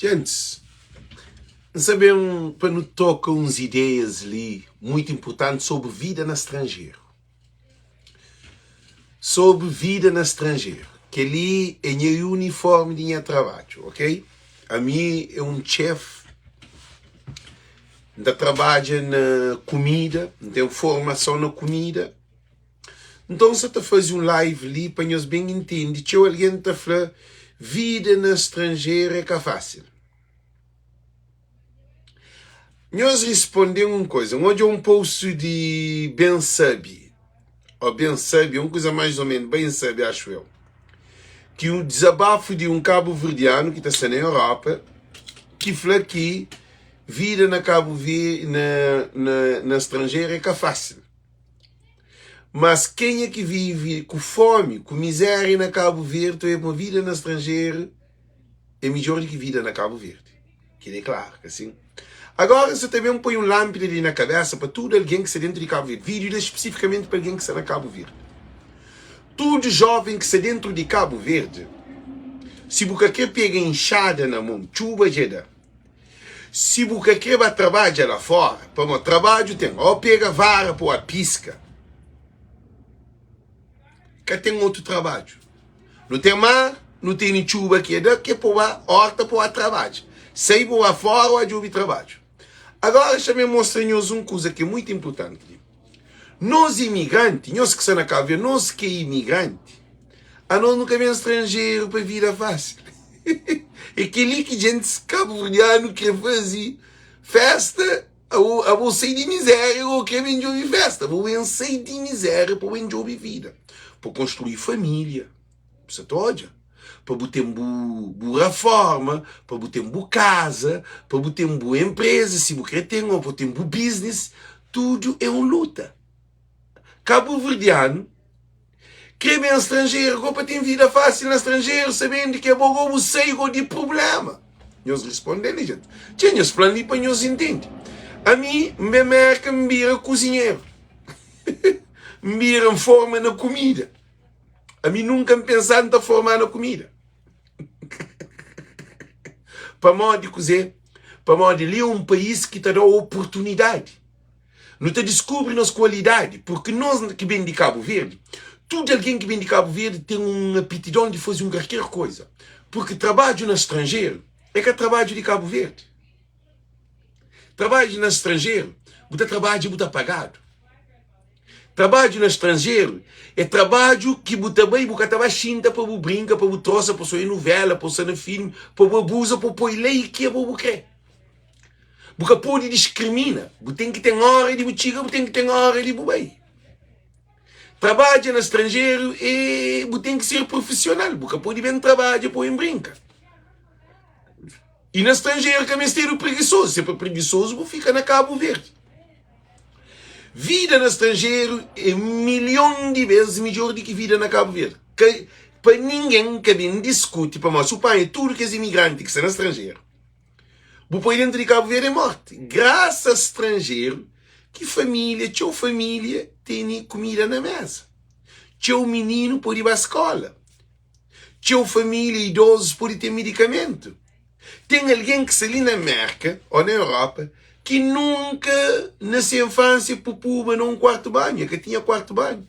Gente, sabemos para nos tocar uns ideias ali muito importantes sobre vida no estrangeiro. Sobre vida no estrangeiro. Que ali é o uniforme de minha trabalho, ok? A mim é um chefe que trabalha na comida, tem formação na comida. Então, se tu faz um live ali, para nós bem entender, se alguém está falando, vida no estrangeiro é que é fácil. Nós respondemos uma coisa, onde é um post de Ben Sabi, ou Ben Sabi, uma coisa mais ou menos, Ben Sabi, acho eu, que o desabafo de um cabo-verdiano que está na Europa, que fala que vida na Cabo Verde, na estrangeira é que é fácil. Mas quem é que vive com fome, com miséria na Cabo Verde, é uma vida na estrangeira, é melhor do que vida na Cabo Verde. Que é claro, assim. Agora, você também põe um lâmpada ali na cabeça para todo alguém que está dentro de Cabo Verde. Vídeo especificamente para alguém que está na Cabo Verde. Todo jovem que está dentro de Cabo Verde, se você quer pegar enxada na mão, chuva jeda. Se você quer trabalhar lá fora, para o trabalho tem, ou pega vara para a pisca. Que tem outro trabalho. Não tem mar, não tem chuva que é para a horta para o trabalho. Sai para fora ou a trabalho. Agora, deixa-me mostrar-nos uma coisa que é muito importante. Nós imigrantes, nós que estamos na Cabo Verde, nós que é imigrante, a nós nunca vem estrangeiro para vir fácil. É aquele que gente cabo-verdiano quer fazer festa, a você de miséria, ou quer vender de festa, vou sair de miséria para vender de vida, para construir família, você toda. Para botar boa reforma, para botar boa casa, para botar boa empresa, se você tem, ou para botar boa business, tudo é uma luta. Cabo-verdiano, quer bem estrangeiro, para ter vida fácil no estrangeiro, sabendo que é bom você de problema. Nós respondemos, gente. Tinha os planos para nós entender. A mim, me marca, me vira cozinheiro. Me vira forma na comida. A mim nunca me pensar em formar na comida. Para modo de cozer, para modo de ler um país que te dá oportunidade. Não te descobre nossa qualidade, porque nós que vem de Cabo Verde, todo alguém que vem de Cabo Verde tem uma aptidão de fazer qualquer coisa. Porque trabalho no estrangeiro é que é trabalho de Cabo Verde. Trabalho no estrangeiro, você trabalha e você pagado. Trabalho no estrangeiro é trabalho que você também você xinta para você brincar, para você troça, para você ir novela, para você ir filme, para você abusa, para você lei que você quer. Você pode discriminar. Você tem que ter hora de botiga, você tem que ter hora de bobei. Trabalho no estrangeiro e você tem que ser profissional. Você pode bem trabalhar para você brincar. E no estrangeiro que é mistério preguiçoso. Se é preguiçoso, você fica na Cabo Verde. Vida no estrangeiro é milhão de vezes melhor do que vida na Cabo Verde. Para ninguém que vem discute, para nós, o pai é tudo que é imigrante que está no estrangeiro. O pai dentro de Cabo Verde é morte. Graças ao estrangeiro, que família, teu família, tem comida na mesa. Teu menino pode ir para a escola. Teu família, idosos, pode ter medicamento. Tem alguém que se ali na América ou na Europa que nunca, na sua infância, popou num quarto banho, que tinha quarto banho.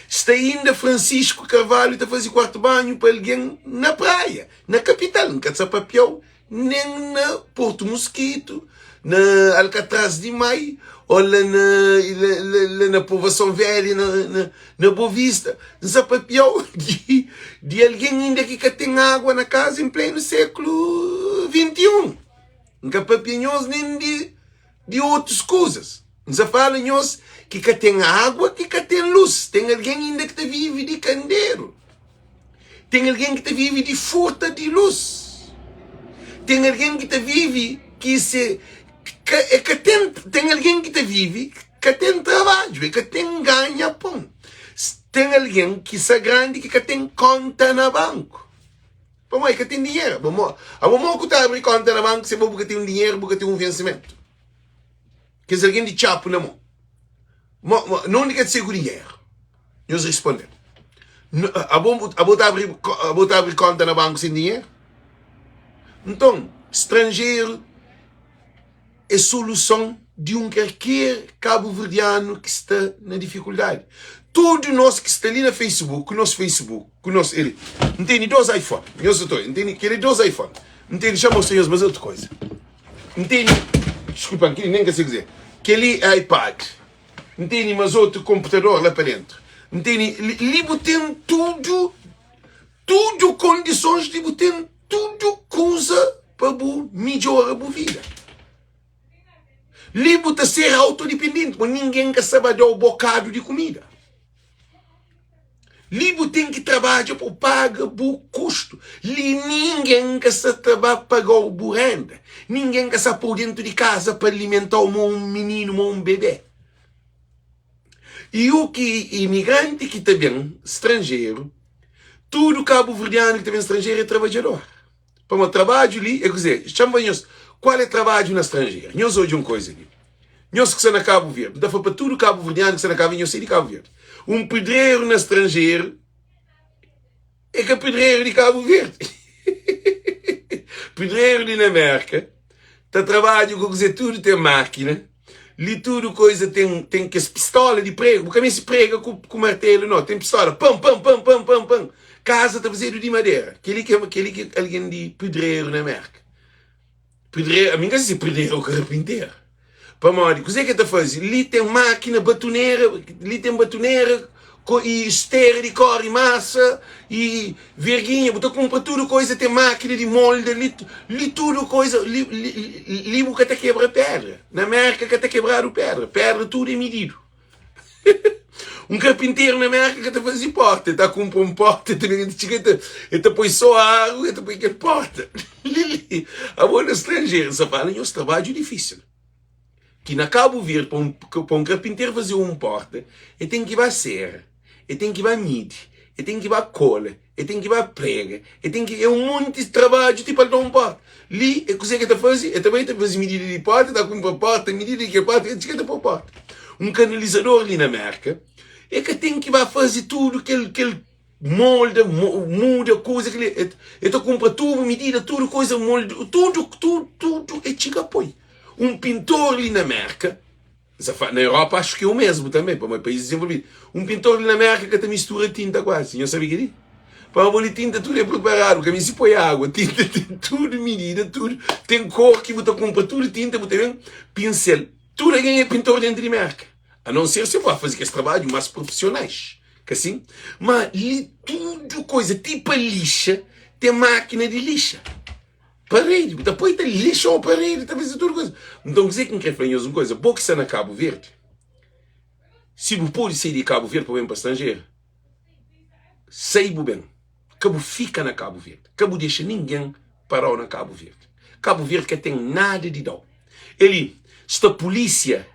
Está ainda Francisco Carvalho a fazer quarto banho para alguém na praia, na capital, nunca se papiou, nem na Porto Mosquito, na Alcatraz de Maio, ou lá na Povoação Velha, na Boa Vista. Não se papiou de alguém ainda que tem água na casa em pleno século XXI. Nunca papinhos nem de outras coisas. Não se fala nós que tem água, que tem luz. Tem alguém ainda que vive de candeeiro. Tem alguém que vive de furta de luz. Tem alguém que vive tem alguém que vive que tem trabalho, que tem ganha-pão. Tem alguém que é grande que tem conta na banco. Como é que tem dinheiro? Vamos que está a abrir conta na banca, se você tem um dinheiro, você tem um vencimento. Que se alguém de chapo na mão. Não quer dizer dinheiro. Nós respondemos. A você abrir conta na banca sem dinheiro? Então, estrangeiro é solução de qualquer cabo-verdiano que está na dificuldade. Todo nós que está ali no Facebook, ele tem 2 iPhone. Tem 2 iPhone. Não tem, deixa eu mostrar mas outra coisa. Não tem, desculpa, nem que dizer. Aquele iPad. Não tem, mas outro computador lá para dentro. Não tem, livro tem tudo condições, livro tem tudo coisa para melhorar a vida. Livro está ser autodependente, mas ninguém quer saber dar o bocado de comida. Livro tem que trabalhar para pagar o custo. Ninguém quer trabalhar para pagar o renda. Ninguém quer estar por dentro de casa para alimentar um menino ou um bebê. E o que imigrante que está bem, estrangeiro, tudo cabo-verdiano que está bem estrangeiro é trabalhador. Para o trabalho ali, é dizer, chama-nos, qual é o trabalho na estrangeira? Nós hoje uma coisa ali. Nós que estão na Cabo Verde, dá para tudo cabo-verdiano que está na Cabo Verde, eu sei de Cabo Verde. Um pedreiro na estrangeiro é que é pedreiro de Cabo Verde. Pedreiro de na América, está trabalho com dizer tudo tem máquina, ali tudo coisa tem que as pistola de prego, porque também se prega com martelo, não, tem pistola, pam, pam, pam, pam, pam, pam. Casa está fazendo de madeira. Aquele que é alguém de pedreiro na América. Pedreiro, a mim que se pedreiro é o carpinteiro. Para mim, o que é que está fazendo? Ali tem máquina batoneira, ali tem batoneira e esteira de cor e massa e verguinha, botou compra tudo coisa, tem máquina de molde, ali tudo coisa, ali que até quebra pedra. Na América que até quebrar o pedra tudo é medido. Um carpinteiro na América que está fazendo porta, está com um porta, está põe só água, está põe aquela porta. Agora, no estrangeiro, só fala, é um trabalho difícil. Que na Cabo Verde, para um carpinteiro fazer porta, ele tem que ir a serra, ele tem que ir a mide, ele tem que ir a cola, ele tem que ir a prega, é um monte de trabalho tipo para dar porta. Ali, é o que está fazendo, ele também está fazendo medida de porta, está com uma porta, medida de porta, ele está para porta. Um canalizador ali na América, é que tem que ir fazer tudo que ele molda, muda, coisa que ele está compra tudo, medida, tudo, coisa, molde, tudo, é chica apoio. Um pintor ali na América, na Europa acho que é o mesmo também, para o meu país desenvolvido. Um pintor ali na América que até mistura tinta quase, não sabia que é? Para a tinta tudo é preparado, porque a mim se põe água, tinta tem tudo medida, tudo, tem cor que você compra tudo, tinta, você tem pincel, tudo alguém é pintor dentro de América. A não ser se pode fazer esse trabalho mais profissionais, que assim, mas ali tudo coisa, tipo a lixa, tem máquina de lixa. Parede, depois tem lixa ou parede, talvez tudo coisa. Então, dizer que não quer falar uma coisa, pouco está na Cabo Verde. Se você pode sair de Cabo Verde para ir para estrangeiro, saiba bem. Cabo fica na Cabo Verde. Cabo deixa ninguém parar na Cabo Verde. Cabo Verde que tem nada de dó. Ele, esta polícia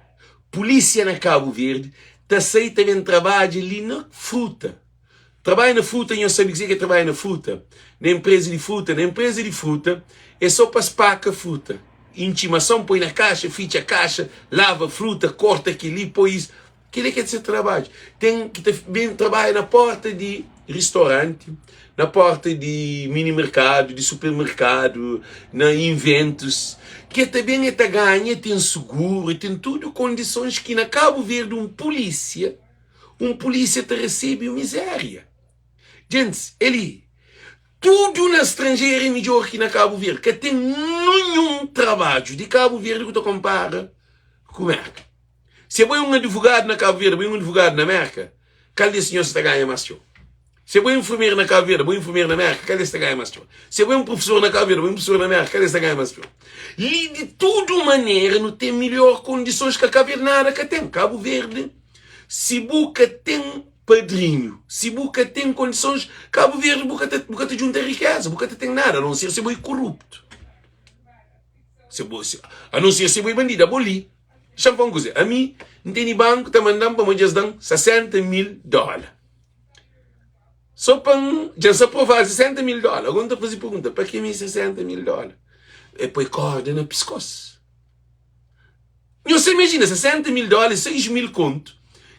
na Cabo Verde, te aceita bem trabalho ali na fruta. Trabalha na fruta, e eu sei dizer que trabalha na fruta. Na empresa de fruta, é só para espacar a fruta. Intimação, põe na caixa, ficha a caixa, lava a fruta, corta aquilo, põe isso. Aquilo é que é de ser trabalho. Tem que também trabalhar na porta de restaurante, na porta de mini-mercado, de supermercado, na inventos, que também é ganha, tem seguro, tem tudo condições que na Cabo Verde um polícia te recebe miséria. Gente, ele, tudo na estrangeira é melhor que na Cabo Verde, que tem nenhum trabalho de Cabo Verde que tu compara com a América. Se é um advogado na Cabo Verde, um advogado na América, cada senhor se ganha mais teu. Se é um enfermeiro na Cabo Verde, um enfermeiro na América, cada se ganha mais teu. Se é um professor na Cabo Verde, um professor na América, cada se ganha mais teu. E de toda maneira não tem melhor condições que a Cabo Verde nada que tem. Cabo Verde, se Buca tem padrinho, se Buca tem condições, Cabo Verde Buca te junta riqueza, Buca te tem nada, a não ser se boi corrupto. A não ser se boi bandido, a boli. Deixa eu dizer, a mim, não tem banco, está mandando para me dar $60.000. Só para já se aprovar $60.000. Agora estou a fazer pergunta, para que me $60.000? É para corda na pescoço. E você imagina, $60.000, 6.000 conto,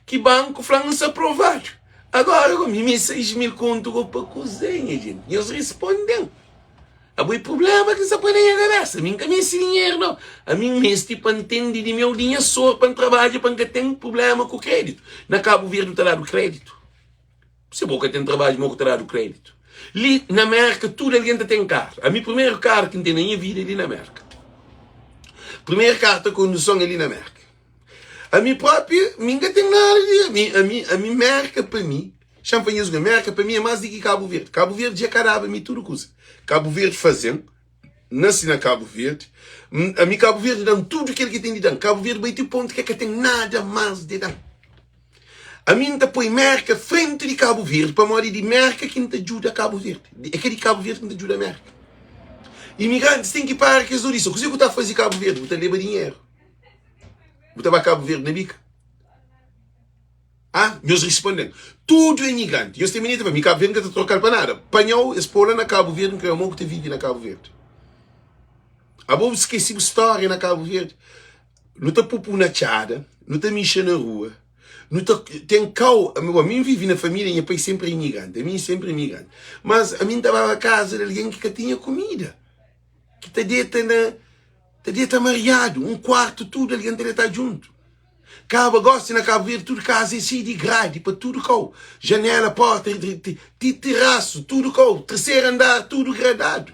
que banco falando se aprovar. Agora, me 6.000 conto para cozinha, gente. E eles respondem. há boi problema que se põe na cabeça. A mim que esse dinheiro, não. A mim mesmo, tipo, entende de meu dinheiro só para trabalhar, para que tem problema com o crédito. Na Cabo Verde, o talhar do crédito. Se boca tem trabalho, mas o talhar do crédito. Ali, na América, tudo alguém tem carro. A minha primeiro carro que tem na minha vida é ali na América. Primeira carta de condução ali na América. A minha própria, ninguém tem nada a minha América para mim, champanhes da América para mim é mais do que Cabo Verde. Cabo Verde já carava a mim tudo coisa. Cabo Verde fazendo, nasci na Cabo Verde, a mim Cabo Verde dá tudo aquilo que tem de dar. Cabo Verde vai ter ponto que tem nada mais de dar. A mim está põe América frente de Cabo Verde, para morar de América que não te ajuda a Cabo Verde. É aquele Cabo Verde que não te ajuda a América. Imigrantes têm que ir para que isso. O que você está a fazer Cabo Verde? Você leva dinheiro. Você vai a Cabo Verde na bica. Ah, meus respondendo. Tudo é imigrante. Eu tenho menino para mim, Cabo Verde não está trocando para nada. Panhou, espola na Cabo Verde, que é o mundo que vive na Cabo Verde. A boa esqueci a história na Cabo Verde. Não está pupu na chada, não está mexendo na rua. Não tá, tem cal. A mim vive na família, minha pai sempre é imigrante. A mim sempre é imigrante. Mas a mim estava a casa de alguém que tinha comida. Que está dentro mareado, um quarto, tudo, alguém está junto. Cabo gosta na Cabo Verde, tudo casa é cheio de grade, para tudo com janela, porta, terraço, tudo com terceiro andar, tudo gradado.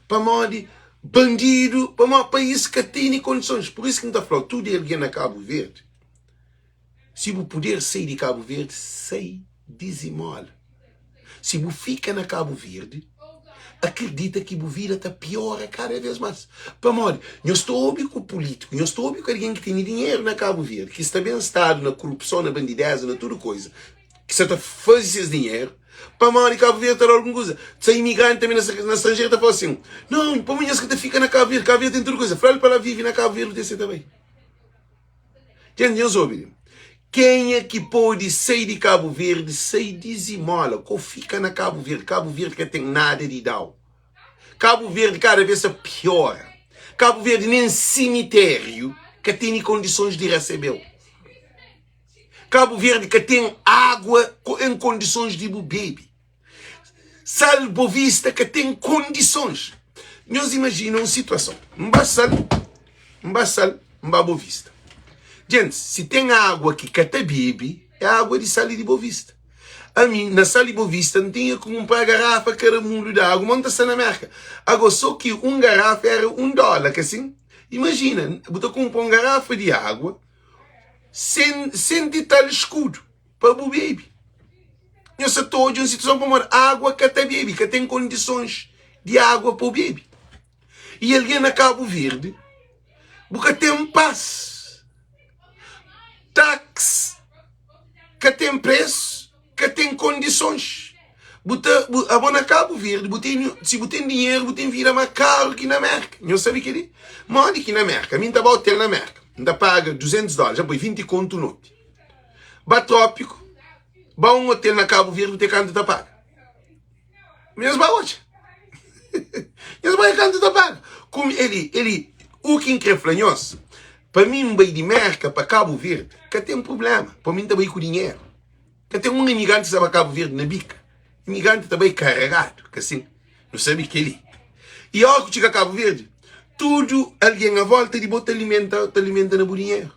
Para modo bandido, para modo país que tem condições. Por isso que não está falando, tudo é alguém na Cabo Verde. Se você puder sair de Cabo Verde, sai desimole. Se você fica na Cabo Verde, acredita que a vida está pior cada vez mais. Para modo, eu estou óbvio com o político, eu estou óbvio com alguém que tem dinheiro na Cabo Verde, que está bem estado na corrupção, na bandideza, na tudo coisa, que está a fazer esse dinheiro, para modo, Cabo Verde está alguma coisa. Se é imigrante também na estrangeira, está falando assim, não, para mim, que fica na Cabo Verde tem tudo coisa. Fala para lá, vive na Cabo Verde, desse também. Gente, eu sou óbvio. Quem é que pode sair de Cabo Verde, sair desimole, que fica na Cabo Verde que tem nada de dar. Cabo Verde cada vez piora. Cabo Verde nem cemitério que tem condições de receber. Cabo Verde que tem água em condições de beber. Salvo vista que tem condições. Nós imaginamos uma situação. Mbassal, Boa Vista. Gente, se tem água que cata bebe, é água de sal de Boa Vista. A mim, na sal de Boa Vista, não tinha que comprar garrafa que era mundo de água, monta-se na América. Agora, só que garrafa era $1, que assim, imagina, você compra uma garrafa de água, sem de tal escudo, para beber. Eu só estou em uma situação para morar água que até bebe, que tem condições de água para beber. E alguém na Cabo Verde, porque tem paz. Táxi que tem preço, que tem condições. A na Cabo Verde, se você tem dinheiro, você tem vir mais caro aqui na América. Não sabe o que é? Mora aqui na América. A mim estava hotel na América. Ainda paga $200, já foi 20 conto noite. Vai trópico, vai um hotel na Cabo Verde, você canto da paga. Mesmo vai hoje. Mesmo vai canto da paga. Como o que é flanhoso. Para mim, vai de América para Cabo Verde, que tem um problema. Para mim, também com dinheiro. Que tem um imigrante que estava a Cabo Verde na bica. Imigrante também carregado, que assim, não sabe o que ele. E ao que chega a Cabo Verde, tudo alguém à volta de botar alimenta no dinheiro.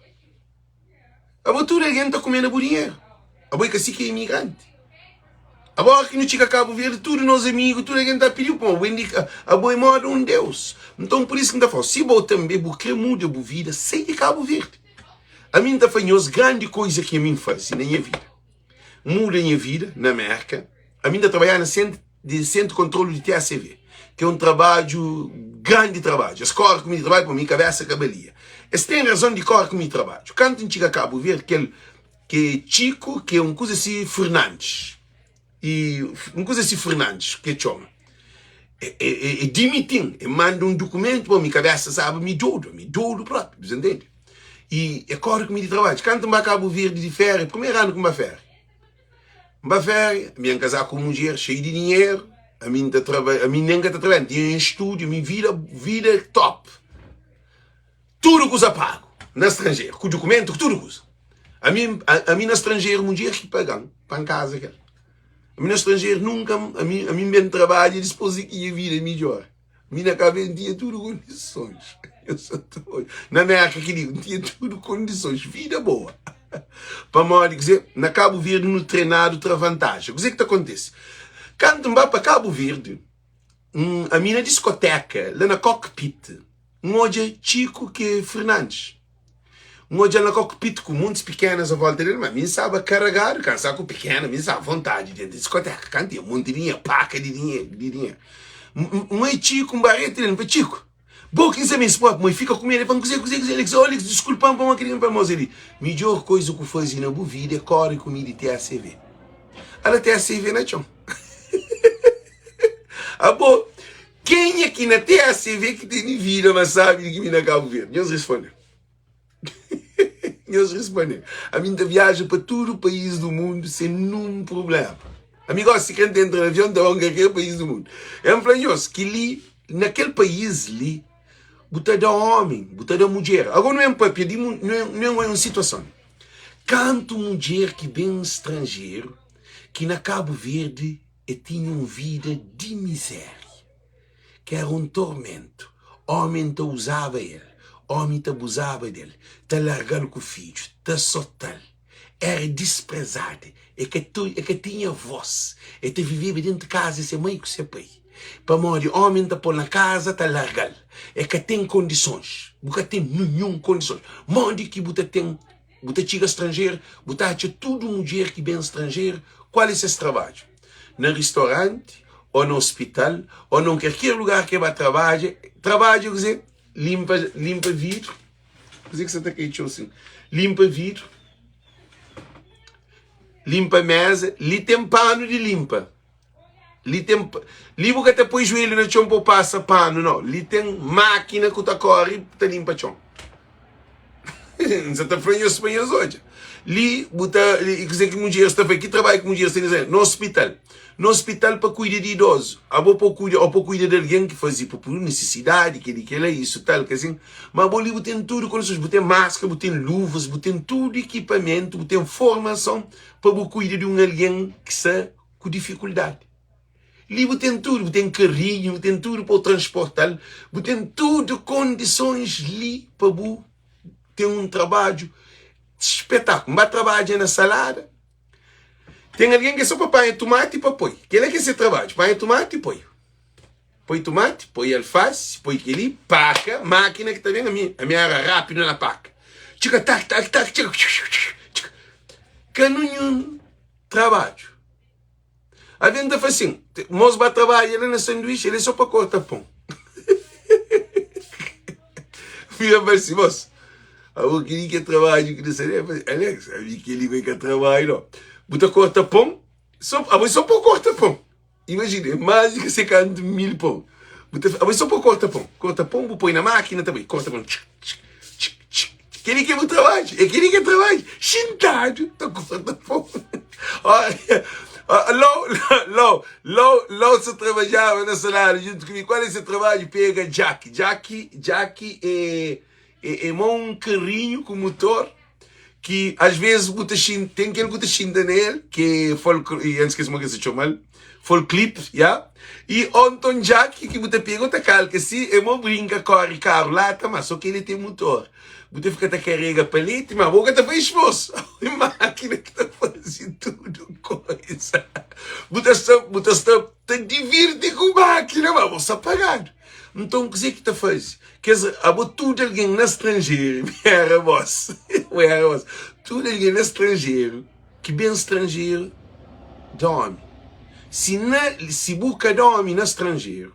A boa tudo alguém está comendo no dinheiro. A boa que assim que é imigrante. A boa que não chega a Cabo Verde, tudo nos amigos, tudo alguém está pedindo para a boa moda um Deus. Então por isso que está falando, se você também quer mudar a vida, sai de Cabo Verde. A mim está fazendo as grandes coisas que a mim faz na minha vida. Muda a minha vida na América. A mim está trabalhando no centro de controle de TACV, que é um trabalho, grande trabalho. As coisas que eu trabalho para mim, cabeça e cabelia. Essa tem razão de cor que eu trabalho. Quando eu chego a Cabo Verde, que é Chico, que é uma coisa assim, Fernandes. E uma coisa assim, Fernandes, que chama. Dimitim, manda um documento para minha cabeça, sabe, me duro próprio, você entende? E é claro que me trabalho. Quando eu acabo Verde de férias, primeiro ano que eu férias. Eu férias, me casar com uma mulher cheia de dinheiro, a mim nem está trabalhando, tinha um estúdio, minha vida top. Tudo que usa pago, na estrangeira, com documento, tudo que usa. A mim na estrangeira, uma mulher que pagam, para casa, cara. A mim no estrangeiro nunca, a mim bem trabalho e depois que a vida é melhor. Mina Cabo Verde tinha tudo condições. Eu só tô... Na minha época, tinha tudo condições. Vida boa. Para mal dizer, na Cabo Verde, no treinado, tem vantagem. O que é que acontece? Quando vai para Cabo Verde, a minha discoteca, lá na cockpit, hoje Chico que Fernandes. Hoje na cockpit com muitos pequenos à volta dele, mas mim sabe carregar, cansar com pequena, mim sabe vontade dentro da discoteca. Quando tinha um monte de dinheiro, paca de dinheiro. Mãe Chico, barrete dele, para Chico. Bom, que você me expõe, mãe fica com ele, para cozer, ele diz, olha, desculpa, para uma criança, para nós ele. Melhor coisa que fazia na boa vida é corre comida e THCV. Ela THCV na chão. Ah, bom, quem aqui na THCV que tem vida, mas sabe que me na Cabo Verde? Deus responde. Deus responde. A minha viagem para todo o país do mundo sem nenhum problema. Amigos, se quer dentro do avião, da onde qualquer país do mundo. É um planhoso que ali, naquele país ali, botar da homem, botar da mulher. Agora não é um papel, não é uma situação. Canto mulher que vem estrangeiro, que na Cabo Verde tinha uma vida de miséria, que era um tormento. Homem te usava ele, homem te abusava dele, te largando com o filho, te soltando. Era desprezado, é que tinha voz, é que vivia dentro de casa e ser mãe com seu pai. Para morrer, homem te pôr na casa, te largar. É que tem condições, nunca tem nenhuma condições. Mande que você tem, você chega estrangeiro, você acha tudo mulher que vem estrangeiro, qual é esse trabalho? No restaurante, ou no hospital, ou em qualquer lugar que vai trabalhar, quer dizer, limpa vidro, quer dizer que você está aqui, assim, limpa vidro, limpa mesa, ali tem pano de limpa. Ali porque até põe joelho no chão para passar pano, não. Ali tem máquina que está corre para limpa chão. Você está falando espanhol hoje. Ali, quer dizer que mulher está aqui, trabalha com mulher, no hospital. No hospital para cuidar de idoso. Ou para cuidar de alguém que fazia por necessidade, que ele é isso, tal, que assim. Mas ali tem tudo, tem máscara, tem luvas, tem tudo equipamento, tem formação para cuidar de alguém que está com dificuldade. Ali tem tudo, tem carrinho, tem tudo para transportar, tem tudo condições ali para ter um trabalho espetáculo. Mas trabalha na salada. Tem alguém que é só para pôr tomate e para pôr. Que ele é que esse trabalho? Põe tomate e põe. Põe tomate, põe alface, põe aquele, paca, máquina que está vendo a minha era rápida na paca. Chica, tac, chica. Canunho trabalho. A venda faz assim, o moço vai trabalhar, ele na sanduíche, ele é só para cortar pão. Filha, vai assim, moço. Eu queria que trabalhe, que Alex, eu vi que ele vem que trabalho, não. Bota corta pão, só para cortar pão. Imagina, mais de 50.000 pão. Só para cortar pão. Corta pão, põe na máquina também. Corta pão. Aquele que é trabalho. Aquele que é trabalho. Sentado, tá cortando pão. Olha, lá se trabalhava na salário junto comigo. Qual é esse trabalho? Pega Jack é um carrinho com motor que às vezes tem aquele que chinda nele, que é e antes que se se chama clip, yeah? E ontem Jack que você pega outra calca assim, é uma brinca, corre carro lá, mas só que ele tem motor. Você fica a carrega palete, mas a boca está faz esforço. A máquina que está fazendo tudo coisa. Você está divirte com a máquina, mas você está pagado. Então, o que é que está fazendo? Quer dizer, tudo alguém no estrangeiro, era voz. Tudo alguém no estrangeiro, que bem estrangeiro, dorme. Se busca dorme no estrangeiro,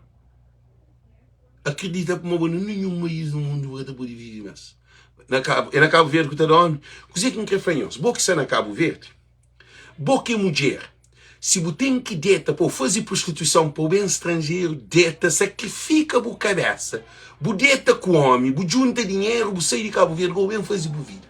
acredita que não nenhum país do mundo vai poder viver mais. É na Cabo Verde que está dorme. O que é que não quer fazer? Boa que está na Cabo Verde. Boa que é mulher. Se você tem que deta para fazer prostituição para o bem estrangeiro, deta sacrifica a cabeça. Você deta com o homem, você junta dinheiro, você sai de Cabo Verde, você bem fazer a vida.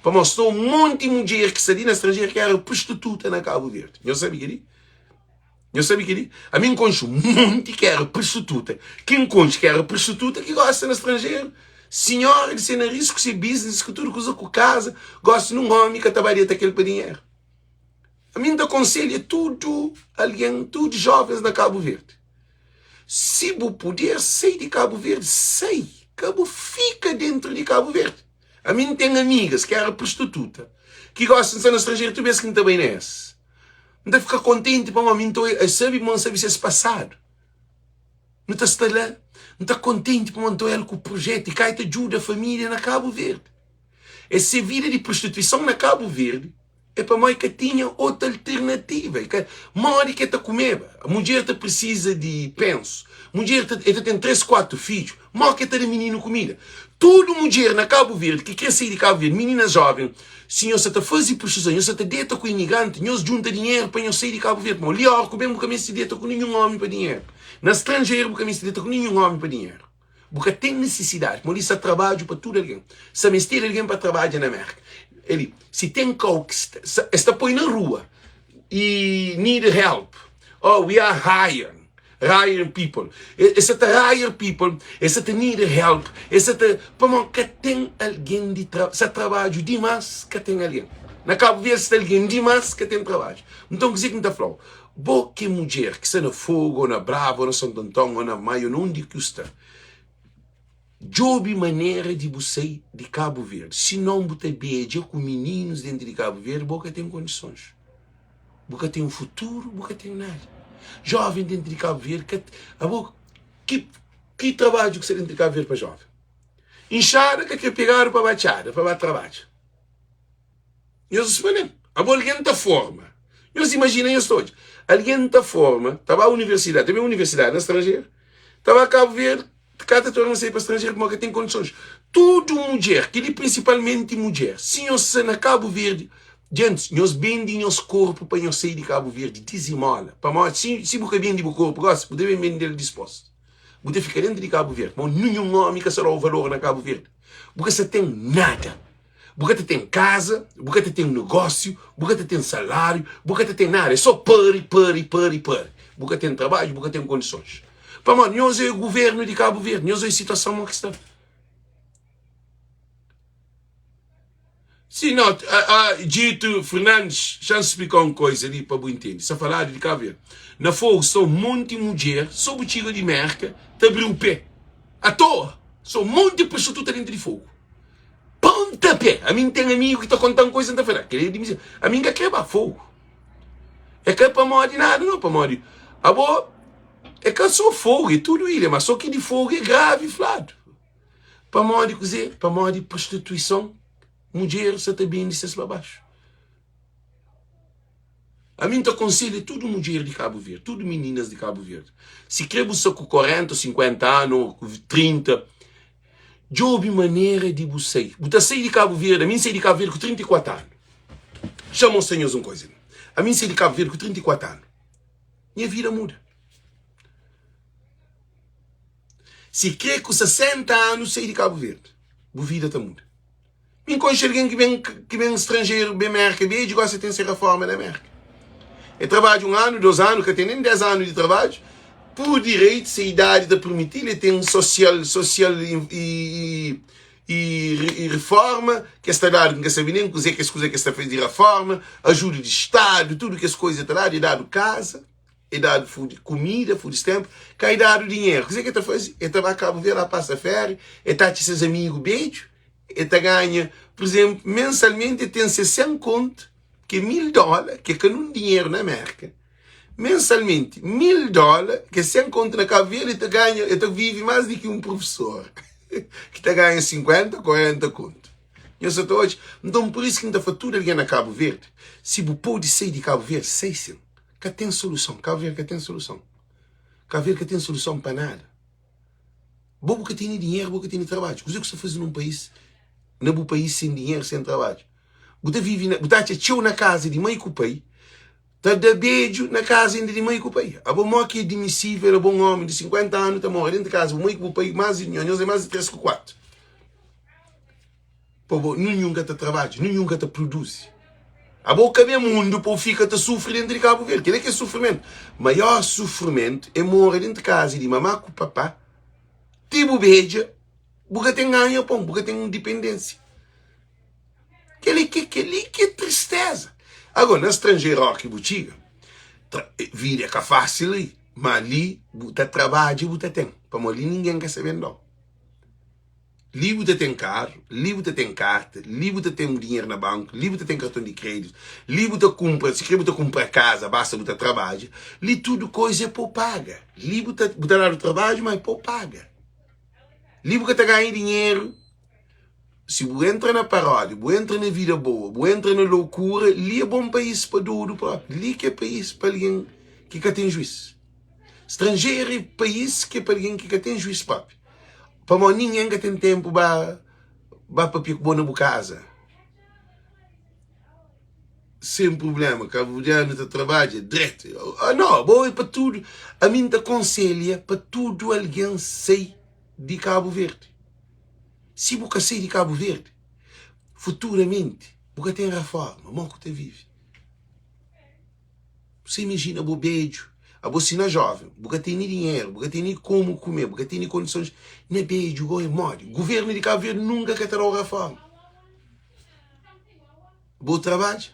Para mostrar um monte de mulher que sai na estrangeira que era prostituta na Cabo Verde. Eu sabia que a mim conheço um monte que era prostituta. Quem conhece que era prostituta que gosta no estrangeiro. Senhora, de ser na risco, ser business, que tudo coisa com casa, gosta de um homem que trabalha aquele para dinheiro. A mim aconselho tudo, alguém, tudo jovens na Cabo Verde. Se o poder sair de Cabo Verde, sai. Cabo fica dentro de Cabo Verde. A mim tem amigas que era prostituta, que gostam de ser no estrangeiro, tu vês que não também não é esse. Não deve ficar contente para mim, então não sabe se é passado. Não está lá, não está contente para manter ele com o projeto e cá te ajuda a família na Cabo Verde. Essa vida de prostituição na Cabo Verde é para mãe que tinha outra alternativa. Mori que está comer. A mulher precisa de penso. A mulher tem 3, 4 filhos. Mori que está de menino comida. Toda mulher na Cabo Verde que quer sair de Cabo Verde, menina jovem, se você está fazendo prostituição, você está deita com imigrante, você junta dinheiro para sair de Cabo Verde. Mas lior, que bem, você se deita com nenhum homem para dinheiro. Na estrangeiro, você se deita com nenhum homem para dinheiro. Porque tem necessidade, mas isso é trabalho para tudo alguém. Se a mistura alguém para trabalhar na América. Ele, se tem coke, está põe na rua e need help. Oh, we are hiring people. Esse está hire people, esse está need help, esse está, para que tem alguém de trabalho, se trabalho demais que tem alguém. Na Cabo Verde se tem alguém demais que tem trabalho. Então, o que você está falando? Boa que mulher que está na Fogo, ou na Brava, ou na Santo Antônio, ou na Maio, onde que está. Jobe maneira de você de Cabo Verde. Se não você beija com meninos dentro de Cabo Verde, boca tem condições. Boca tem um futuro, boca tem nada. Jovem dentro de Cabo Verde, que trabalho que você dentro de Cabo Verde para jovem? Inchada que quer pegar para baixada, para trabalho. Eu suponho, alguém está forma. Eu imaginem isso hoje. Alguém está forma, estava à universidade, também universidade na estrangeira, estava a Cabo Verde, cada torna sair para estrangeiro como que tem condições. Tudo mulher, que ele principalmente mulher. Se você na Cabo Verde, gente, nós vendem nosso corpo para nós sair de Cabo Verde, dizimola. Se você vende o corpo, gosta, você deve vender ele disposto. Você fica dentro de Cabo Verde, mas nenhum homem que será o valor na Cabo Verde. Porque você tem nada. Porque você tem casa, porque você tem negócio, porque você tem salário, porque você tem nada. É só pare. Porque tem trabalho, porque tem condições. Para nós é o governo de Cabo Verde, nós é a situação que está. Se não, Dito Fernandes já explicou uma coisa ali para você entender. Se falar de Cabo Verde, na Fogo são um monte de mulher, sob o tiro de merca, te abriu o pé. À toa. São um monte de prostituta dentro de Fogo. Pontapé. A mim tem amigo que está contando coisa na feira. A mim quer quebrar fogo. É que é para morrer de nada, não para morrer. A boa. É que é só fogo, é tudo isso, mas só que de fogo é grave, flado. Para morrer de para morrer de prostituição, mulher, você também disse para baixo. A mim te aconselho tudo mulher de Cabo Verde, tudo meninas de Cabo Verde. Se quer você com 40, 50 anos, 30, jobe maneira de você. Você sai de Cabo Verde, a mim sai de Cabo Verde com 34 anos. Chama os senhores uma coisa. A mim sai de Cabo Verde com 34 anos. Minha vida muda. Se quer com 60 anos sair de Cabo Verde, a vida está muda. Me conheço alguém que vem estrangeiro, bem América, bem e gosta de ter reforma na América. Eu trabalho 1 ano, 2 anos, que tem nem 10 anos de trabalho, por direito, se a idade da permitir, ele tem social e reforma, que está dado, que está vindo, que está fazendo de reforma, ajuda de Estado, tudo que as coisas estão dado, é dado casa, é dado comida, food stamp, que é dado dinheiro. O que está fazendo? Ele está a Cabo Verde, passa férias, ele está com seus amigos beijo, ele ganha, por exemplo, mensalmente ele tem 60 conto, que é $1000, que é um dinheiro na América. Mensalmente, $1000, que é 100 conto na Cabo Verde, ele ganha, ele vive mais do que um professor, que ganha 50, 40 conto. Hoje. Então, por isso que ainda fatura alguém na Cabo Verde. Se você pode sair de Cabo Verde, sei sim. Que tem solução. Cabo Verde que tem solução. Cabo Verde que tem solução para nada. Bobo que tem dinheiro, bobo que tem trabalho. O que você faz num país, num país sem dinheiro, sem trabalho? Você vive, você está na casa de mãe com o pai, está de beijo na casa de mãe com o pai. A boa que é admissível, a bom homem de 50 anos, está morrendo dentro de casa, mãe com o pai, mais de 3 ou 4. Povo, nenhum que trabalha, nenhum que produz. A boca do mundo, o povo fica a sofrer dentro de Cabo Verde. Que é sofrimento? Maior sofrimento é morrer dentro de casa de mamá com o papá. Tipo beija, porque tem ganho, porque tem independência. Que é tristeza. Agora, na estrangeira, que botiga, vida é fácil, Mas ali, você trabalha, você tem. Para ali ninguém quer saber não. Ali você tem carro, ali você tem carta, ali você tem dinheiro na banco, ali você tem cartão de crédito, ali você compra, se você compra casa, basta você trabalhar. Ali tudo coisa é por paga. Ali você dá o trabalho, mas é por paga. Ali você ganha dinheiro. Se você entra na paródia, você entra na vida boa, você entra na loucura, ali é bom país para tudo próprio. Ali que é país para alguém que tem juízo. Estrangeiro é país que é para alguém que tem juízo próprio. Para ninguém que tem tempo para picar na casa. Sem problema, Cabo Verdeano está trabalha direto. Não, boa é para tudo. A mim te aconselha para tudo alguém sair de Cabo Verde. Se você sair de Cabo Verde, futuramente, você tem reforma, mal que você vive. Você imagina o beijo, a você jovem, você tem dinheiro, você tem como comer, você tem condições, não é beijo, você morre. O governo de Cabo Verde nunca quer ter a reforma. Bom trabalho.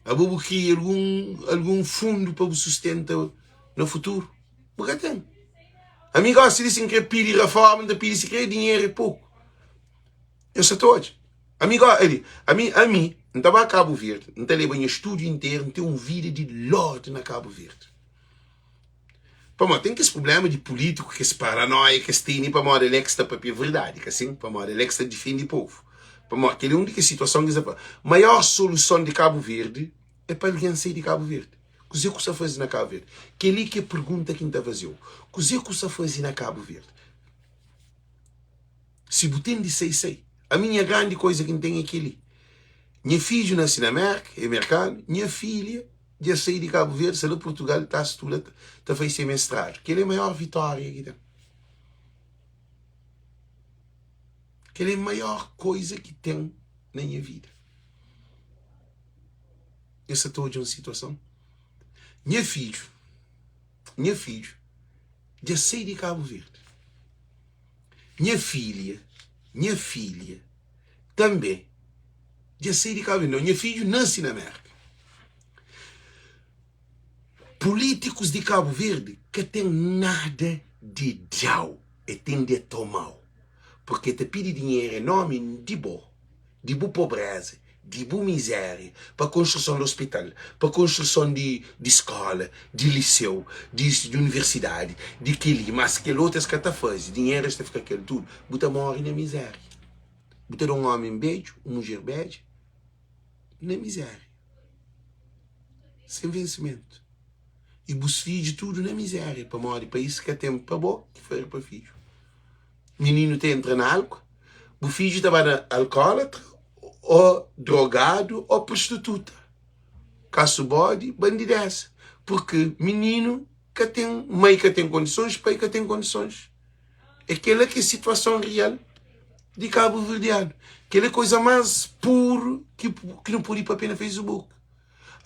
A bobo que algum fundo para o sustentar no futuro. Porque tem. Amigo, se dizem que pedir reforma, não pedir se quer dinheiro é pouco. Eu sei todos. Amigo, a mim, não estava a Cabo Verde, não tem um estúdio inteiro, não tem vida de lorde na Cabo Verde. Para tem que esse problema de político, que esse paranoia, que esse tem, para mim, ele está para a verdade, que assim, para mim, ele está defende o povo. Para mim, aquela única situação que a maior solução de Cabo Verde é para alguém sair de Cabo Verde. O que você faz na Cabo Verde? Que ali que pergunta quem está vazio. O que você faz na Cabo Verde? Se botem de sei. A minha grande coisa que tem é aquele. Minha filha nasce na América, é americano. Minha filha já saiu de Cabo Verde, saiu de Portugal, está a estudar, está a fazer mestrado. Que é a maior vitória que tem. Que é a maior coisa que tem na minha vida. Essa toda é uma situação. Minha filha já saiu de Cabo Verde. Minha filha também já saiu de Cabo Verde. Não, minha filha nasce na América. Políticos de Cabo Verde que tem nada de jau e tem de tomar. Porque te pede dinheiro enorme de boa pobreza, de boa miséria, para a construção do hospital, para a construção de escola, de liceu, de universidade, de aquele, mas que outras que faz, dinheiro está ficar aquilo tudo, você morre na miséria. Você um homem beijo, uma mulher beijo, na miséria. Sem vencimento. E os filhos tudo na miséria, para morrer, para isso que é tempo para bom, que foi para filho. Menino te entra na álcool, o filho estava alcoólatra, ou drogado, ou prostituta. Caso bode, bandideza. Porque menino que tem, mãe que tem condições, pai que tem condições. Aquela que é a situação real de Cabo Verdeano. Aquela coisa mais pura que não pode ir para pena Facebook.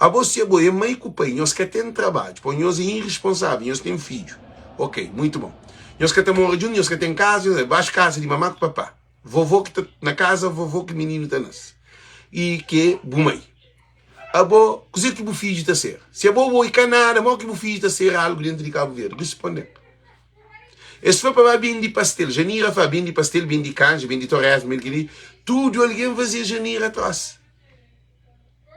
A você é mãe com o pai, nós que tem trabalho, nós é irresponsável, nós tem filho. Ok, muito bom. Nós que temos juntos, nós que tem casa, baixo casa de mamãe com papá. Vovô que está na casa, vovô que o menino está nasce. E que é bom mãe. A boa, coisa que o filho está a ser. Se é boa e canada, mal que o filho está a ser algo dentro de Cabo Verde. Responde. Esse foi para bem de pastel. Janeiro foi bem de pastel, bem de canja, bem de torresmo, bem de tudo alguém fazia janeiro atrás.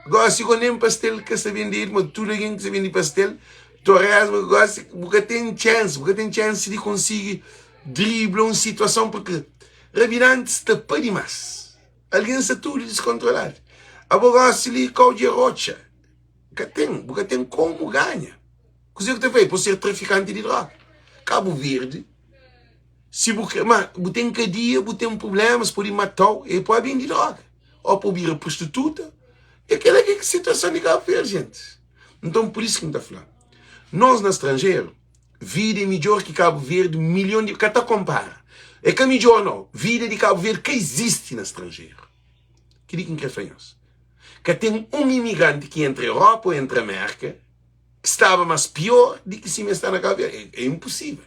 Agora, se eu nem pastel que se vende, mas tudo alguém que se vende pastel, torresmo, agora, porque tem chance de conseguir driblar uma situação, porque Rabirantes está para demais. Alguém está tudo descontrolado. Agora, se lhe caude rocha, porque tem como ganha. O que você fez? Por ser traficante de droga. Cabo Verde, se você tem cadeia, você tem problemas, pode matar, e pode vir de droga. Ou pode vir a prostituta. E aquela é a situação de Cabo Verde, gente. Então, por isso que a gente está falando. Nós, no estrangeiro, vida é melhor que Cabo Verde, milhão de... Cata compara. É que é melhor não. Vida de Cabo Verde que existe no estrangeiro. Que diga que é fanhoso. Que tem um imigrante que entra na Europa ou entra na América, que estava mais pior do que se está na Cabo Verde. É impossível.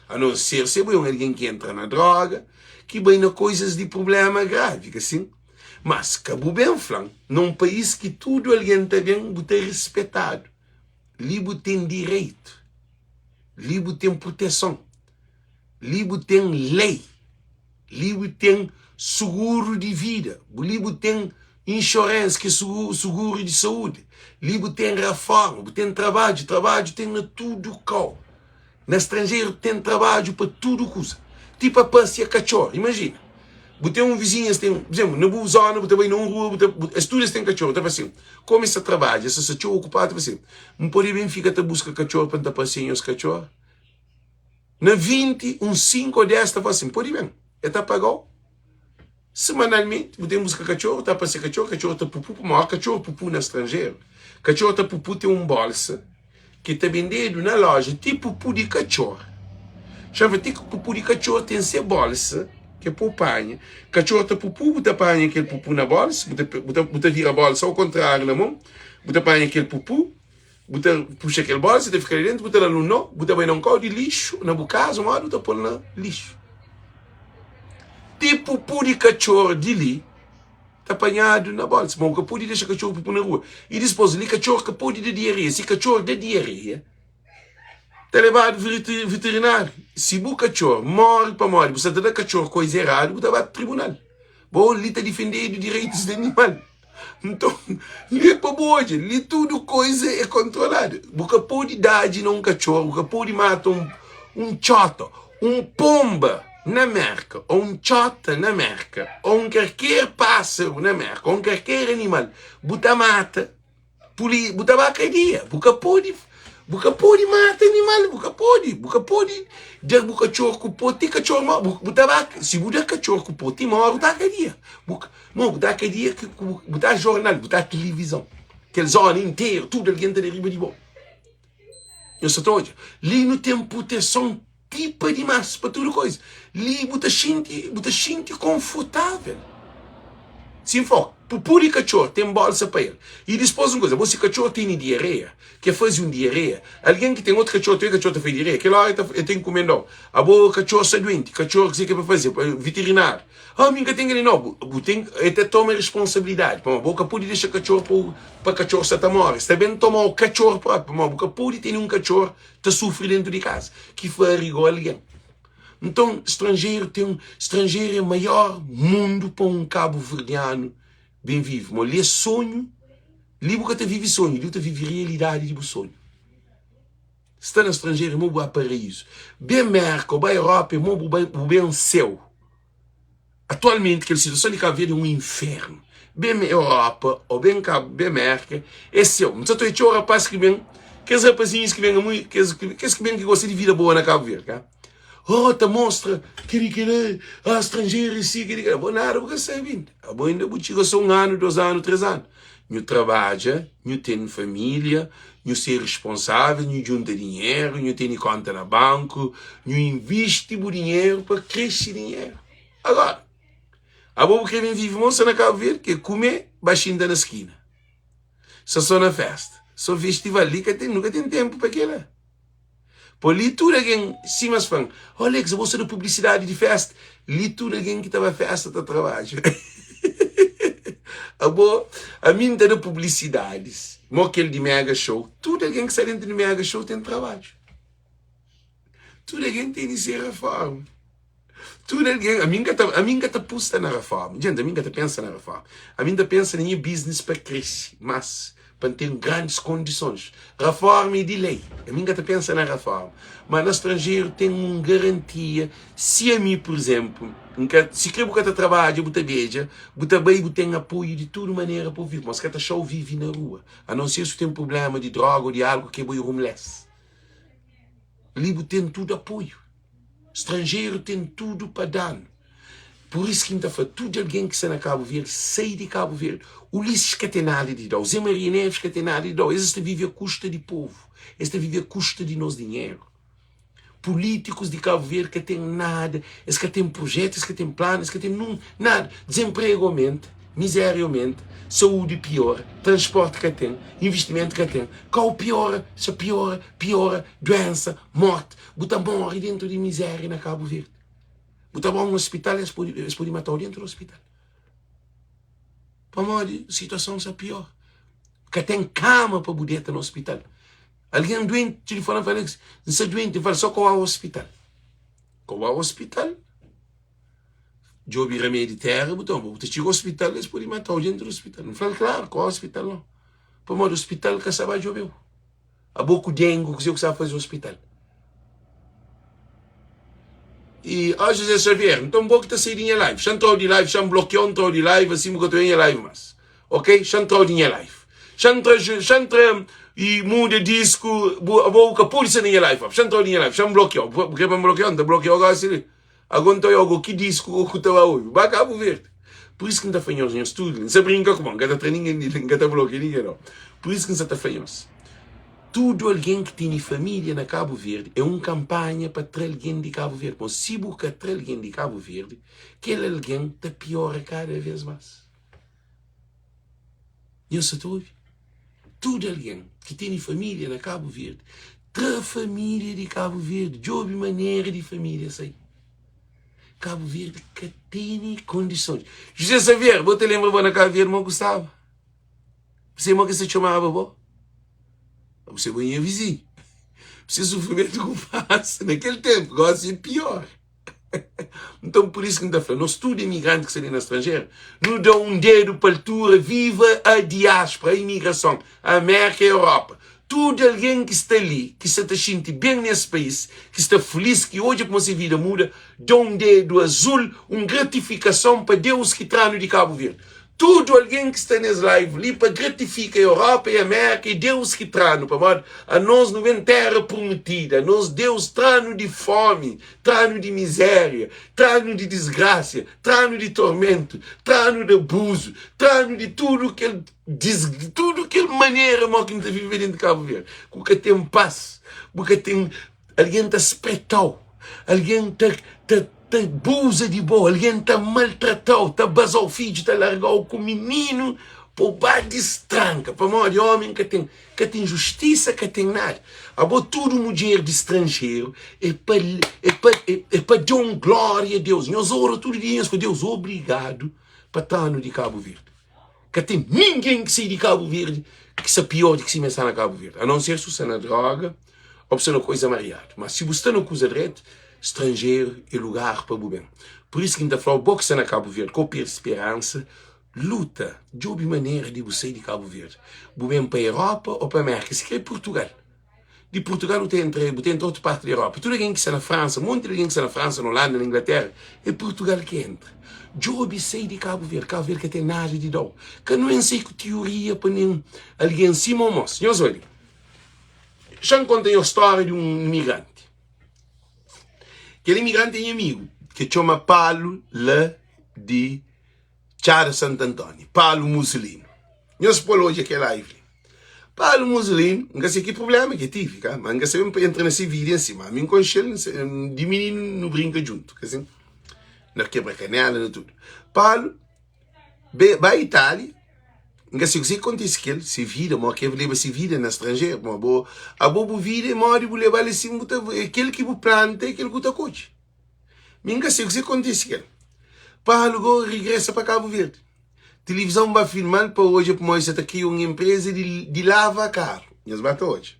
A não ser se é alguém que entra na droga, que vem na coisas de problema grave, assim. Mas Cabo Verde, num país que tudo alguém está bem, você é respeitado. Ali você tem direito Libo tem proteção. Libo tem lei. Libo tem seguro de vida. Libo tem insurance, que é seguro de saúde. Libo tem reforma, tem trabalho. Trabalho tem tudo cá. No estrangeiro tem trabalho para tudo coisa. Tipo a passear cachorro, imagina. Você um vizinho, tem, por exemplo, na zona, você vai numa rua, as tuas têm cachorro, tá assim. Como esse trabalho, esse cachorro ocupado, tá assim. Não pode bem ficar a buscar cachorro para passear os cachorros. Na 20, uns 5 ou 10, tá assim, pode bem. É tá pagou. Semanalmente, você busca cachorro, tá passear cachorro tá pupu, maior cachorro pupu no estrangeiro. Cachorro tá pupu tem bolsa que tá vendendo na loja, tipo pupu de cachorro. Já tipo pupu de cachorro tem essa bolsa, que é poupanha. Cachorro tá pupu, você apanha aquele pupu na bolsa, você vira a bolsa ao contrário na mão, você apanha aquele pupu, você puxa aquele bolsa, você fica ali dentro, você lá no nó, você vai num carro de lixo, na casa, uma hora você põe no lixo. Tipo pupu de cachorro de ali, tá apanhado na bolsa. Mas o que pode deixar cachorro pupu na rua. E depois ali cachorro que pode de diarreia. Se cachorro de diarreia, tá levado veterinário. Se o cachorro morre para morrer, você dá cachorro coisa errada, você vai para o tribunal. Bom, ali está defendendo os direitos do animal. Então, ali é para hoje, ali tudo coisa é controlada. Você pode dar de um cachorro, você pode matar um chato, um pomba na América, ou um chota na América, ou um qualquer pássaro na América, ou um qualquer animal. Você mata, você vai à cadeia, você pode matar animal, você pode dar o cachorro com pote, cachorro morre, se você cachorro com pote, morre, você cadeia. Não, você cadeia, você jornal, você televisão, aquele zona inteira, tudo alguém está derriba de bom. Eu só estou ali não tem proteção tipo de massa para tudo coisa. Ali você sente confortável. Sim, for, pupu de cachorro tem bolsa para ele. E depois uma coisa, você cachorro tem diarreia, quer fazer um diarreia, alguém que tem outro cachorro fez diarreia, aquela hora eu tenho que comer não. A boa cachorro está doente, cachorro que você quer fazer, veterinário. Ah, minha tem que não, tem até toma responsabilidade. A boca pode deixar cachorro para cachorro se está morre. Está bem tomar o cachorro próprio, a boca pode ter um cachorro que sofre dentro de casa, que foi igual alguém. Então, estrangeiro é o maior mundo para um cabo-verdiano bem vivo. Mas ele é sonho, ele nunca vive sonho, ele vive realidade de sonho. Se está no estrangeiro, é um bom paraíso. Bem América, ou bem Europa, é um bem céu. Atualmente, aquela situação de Cabo Verde é um inferno. Bem Europa, ou bem América, é céu. Não estou a rapaz que vem, aqueles rapazinhos que vêm muito, que gostam de vida boa na Cabo Verde, tá? Oh, te mostra que estrangeiro e sim, que bom, nada, porque você vem. A boa ainda, chega só 1 ano, 2 anos, 3 anos. Eu trabalho, eu tenho família, eu ser responsável, eu junto dinheiro, eu tenho conta no banco, eu invisto o dinheiro para crescer dinheiro. Agora, a boa que vem vive moça na Cabo Verde, que comer baixinho na esquina. Só na festa. Só festival ali que nunca tem tempo para aquilo. Por ali tudo alguém, sim, mas fã, olha, que você da publicidade de festa, ali tudo alguém que estava festa está trabalho. A mim da publicidades, aquele de mega show, tudo alguém que sai dentro de mega show tem trabalho. Tudo alguém tem de ser reforma. Tudo alguém, a mim que está posta na reforma. Gente, a mim que está pensa na reforma. A mim que pensa em business para crescer, mas para ter grandes condições. Reforma e de lei. A mim que pensa na reforma. Mas no estrangeiro tem uma garantia. Se a mim, por exemplo, se quer que trabalha, você beija, você tem apoio de toda maneira para viver. Mas que só vive na rua. A não ser se tem um problema de droga ou de algo que é boi homeless. Ali tem tudo apoio. Estrangeiro tem tudo para dar. Por isso que ainda fala, tudo alguém que está na Cabo Verde, sai de Cabo Verde. O Ulisses que tem nada de dar, o Zé Maria Neves que tem nada de dar. Eles estão a viver a custa de povo. Eles estão a viver a custa de nosso dinheiro. Políticos de Cabo Verde que têm nada, eles que têm projetos, eles que têm planos, eles que têm nada. Desemprego aumenta, miséria aumenta, saúde piora, transporte que tem, investimento que tem. Qual piora? Se piora, doença, morte. Bota morre dentro de miséria na Cabo Verde. Bota bom no hospital, eles podem matar dentro do hospital. Para morrer, a situação é pior. Porque tem cama para budeta no hospital. Alguém doente, telefona para Alex, não está doente, fala só com o hospital. Com o hospital, jobi remédio de terra, botão, você chega ao hospital, eles podem matar o gente do hospital. Não fala claro, com o hospital não. Para o hospital que sabe joveu. Há pouco dengue que você sabe fazer o hospital. E a José Xavier, então um pouco está saindo em live. Já entrou de live, já bloqueou, entrou de live, assim que eu estou em live, mas. Ok? Já entrou de live. Já entrou e muda disco, a boca pulsa em live. Já entrou de live, já bloqueou. Porque para bloquear, não bloqueou agora assim. Agora eu que disco que estava hoje. Vai Cabo Verde. Por isso que não está fanhoso em estúdio. Não se brinca com não está ninguém, não está bloqueando ninguém, não. Por isso que não está fanhoso. Tudo alguém que tem família na Cabo Verde é uma campanha para trazer alguém de Cabo Verde. Mas se busca trazer alguém de Cabo Verde, aquele alguém está pior cada vez mais. Eu só estou tudo alguém que tem família na Cabo Verde, traz família de Cabo Verde, de outra maneira de família sai. Cabo Verde que tem condições. José Xavier, você lembra na Cabo Verde, mas Gustavo? Você que se chamava, bom? Você banha vizinho. Você sofrimento com fácil. Naquele tempo, agora é pior. Então, por isso que não está falando. Nós, tudo imigrante que seria no estrangeiro, não dá um dedo para a altura. Viva a diáspora, a imigração, a América e a Europa. Tudo alguém que está ali, que se está sentindo bem nesse país, que está feliz, que hoje como a vida muda, dá um dedo azul, uma gratificação para Deus que traz de Cabo Verde. Tudo alguém que está nesse live ali para gratificar a Europa e a América e Deus que traz para modo a nós não vem terra prometida, nós Deus traz de fome, traz de miséria, traz de desgraça, traz de tormento, traz de abuso, traz de tudo que maneira que está vivendo dentro de Cabo Verde. Porque tem paz, porque tem alguém está espetado, alguém está abusa de boa, alguém está maltratado, está basar o filho, está largado com o menino, por baixo de estranca, para modo de homem que tem justiça, que tem nada. Agora, tudo mulher de estrangeiro é para dar uma glória a Deus. Nós oramos todo dia com Deus, obrigado para estar no de Cabo Verde. Que tem ninguém que sai de Cabo Verde que se pior de que se começar na Cabo Verde. A não ser se você na droga ou se não coisa mariado. Mas se você não coisa direito, estrangeiro é lugar para o bem. Por isso que ainda falo, boxa na Cabo Verde, com esperança, luta de outra maneira de você de Cabo Verde. O bem para a Europa ou para a América, se quer Portugal. De Portugal não tem entrego, tem outra parte da Europa. Tudo alguém que está na França, um monte de alguém que está na França, na Holanda, na Inglaterra, é Portugal que entra. Job sei de Cabo Verde que tem nada de dó. Que não é sei que teoria para nem alguém se momos. Senhores, olhem. Já contei a história de um imigrante. Aquele imigrante tem um amigo que chama Paulo de Chara Santo Antônio. Paulo Mussolini. Nós por hoje aqui live. Paulo Mussolini, não sei que problema que tive, mas não sei se entra nessa vida em cima. A mim com ele, de menino não brinca junto. Assim, não quebra canela, não tudo. Paulo vai à Itália. Não sei o que acontece que ele se vira, mas que leva se vira na estrangeira. A boa vida, mora e levar ele assim, aquele que planta e aquele que está coche. Não sei o que acontece que ele. Paulo regressa para Cabo Verde. Televisão vai filmar para hoje, para nós aqui uma empresa de lava carro. Nós bate hoje.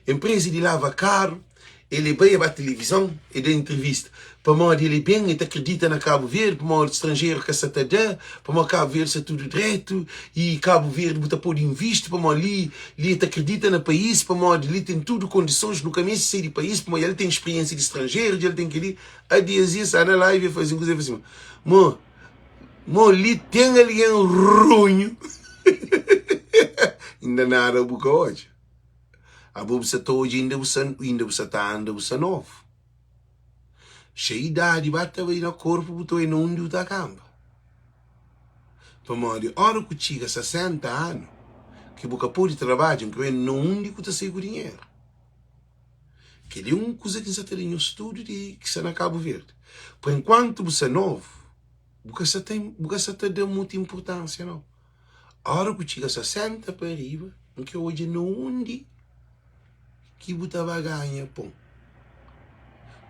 Empresa de lava carro, ele vai para a televisão e dá entrevista. Para modo ele bem, ele acredita na Cabo Verde, para modo estrangeiro que se está dando, para modo Cabo Verde se tudo direito, e Cabo Verde está por investir, para modo ali ele acredita no país, para modo ele tem tudo condições no caminho de sair do país, para modo ele tem experiência de estrangeiro, ele tem que ir a dias isso, na live, fazer coisa assim. Ali tem ali um runho. Ainda nada a boca hoje. A boca está hoje ainda você está andando, você novo. Cheia de idade, bate aí no corpo, botou aí no onde está a cama. Para modo, hora que chega 60 anos, que boca pode trabalhar, que é no onde que está com dinheiro. Que é uma coisa que você tem no estudo de que você na Cabo Verde. Por enquanto você é novo, você tem deu muita importância, não. A hora que chega 60 para arriba, que hoje não onde que você vai ganhar, pão.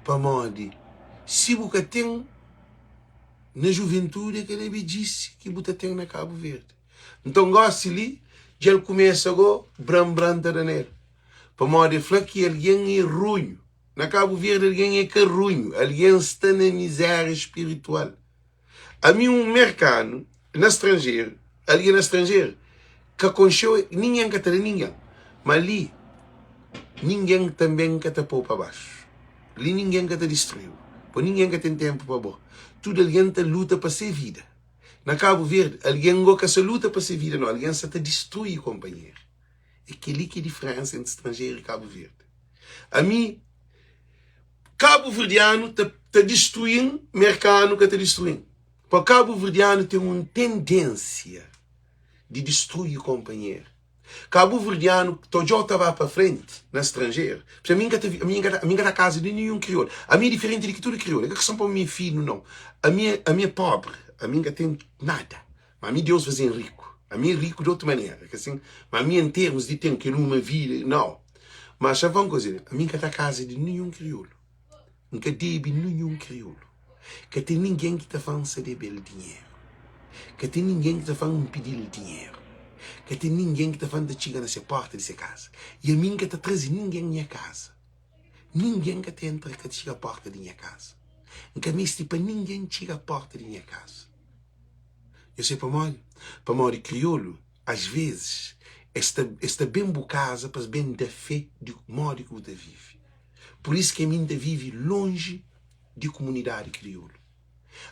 Para modo, se você tem na juventude aquele bedice que você tem na Cabo Verde. Então, gosto ali, já ele começa agora, bram da janeiro. Para modo falar que alguém é ruim. Na Cabo Verde alguém é carrunho. Alguém está na miséria espiritual. A mim um mercado, na estrangeiro, alguém na estrangeiro, que aconchou, ninguém que tem ninguém. Mas ali, ninguém também que te pôr para baixo. Ali ninguém que te destruiu. Por ninguém que tem tempo para bom. Tudo alguém te luta para ser vida. Na Cabo Verde, alguém que se luta para ser vida, não. Alguém se te destrói, companheiro. É aquele que é a diferença entre estrangeiro e Cabo Verde. A mim, Cabo Verdeano te destruindo, mercado que te destruindo. Para Cabo Verdeano tem uma tendência de destruir o companheiro. Cabo Verdeano, todo já estava para frente, na estrangeiro. A minha da casa de nenhum crioulo. A minha é diferente de que tudo crioulo. É que são para o meu filho, não. A minha é pobre. A minha tem nada. Mas a minha Deus faz rico. A minha é rico de outra maneira. Assim, mas a minha em termos de tempo que numa vida, não. Mas já vamos dizer, a minha da casa de nenhum crioulo. Nunca deve nenhum crioulo. Que tem ninguém que te faça receber dinheiro. Que tem ninguém que te faça pedir dinheiro. Que tem ninguém que te faça chegar nessa porta dessa casa. E a mim que te traz ninguém na minha casa. Ninguém que te entra que te chega à porta da minha casa. Nunca me para ninguém chega à porta da minha casa. Eu sei para mim crioulo, às vezes, esta bem boa casa para bem da fé do modo que você vive. Por isso que a mim vive longe de comunidade crioulo.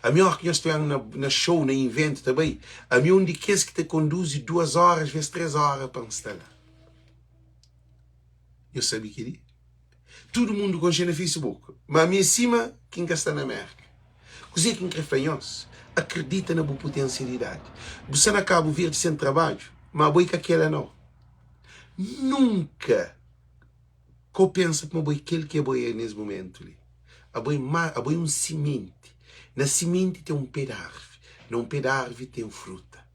A melhor que nós estamos na show, na evento também, a mim onde que te conduz 2 horas, vezes 3 horas para estar lá. Eu sabia que ele. Todo mundo conhece no Facebook, mas a mim acima, quem está na América. Você quem quer fanhos, acredita na boa potencialidade. Você não acaba de vir sem trabalho, mas a boa que aquela não. Nunca que eu penso que aquele que é boa nesse momento ali. A boa é um semente. Na semente tem um pé de árvore. Num pé de árvore tem fruta.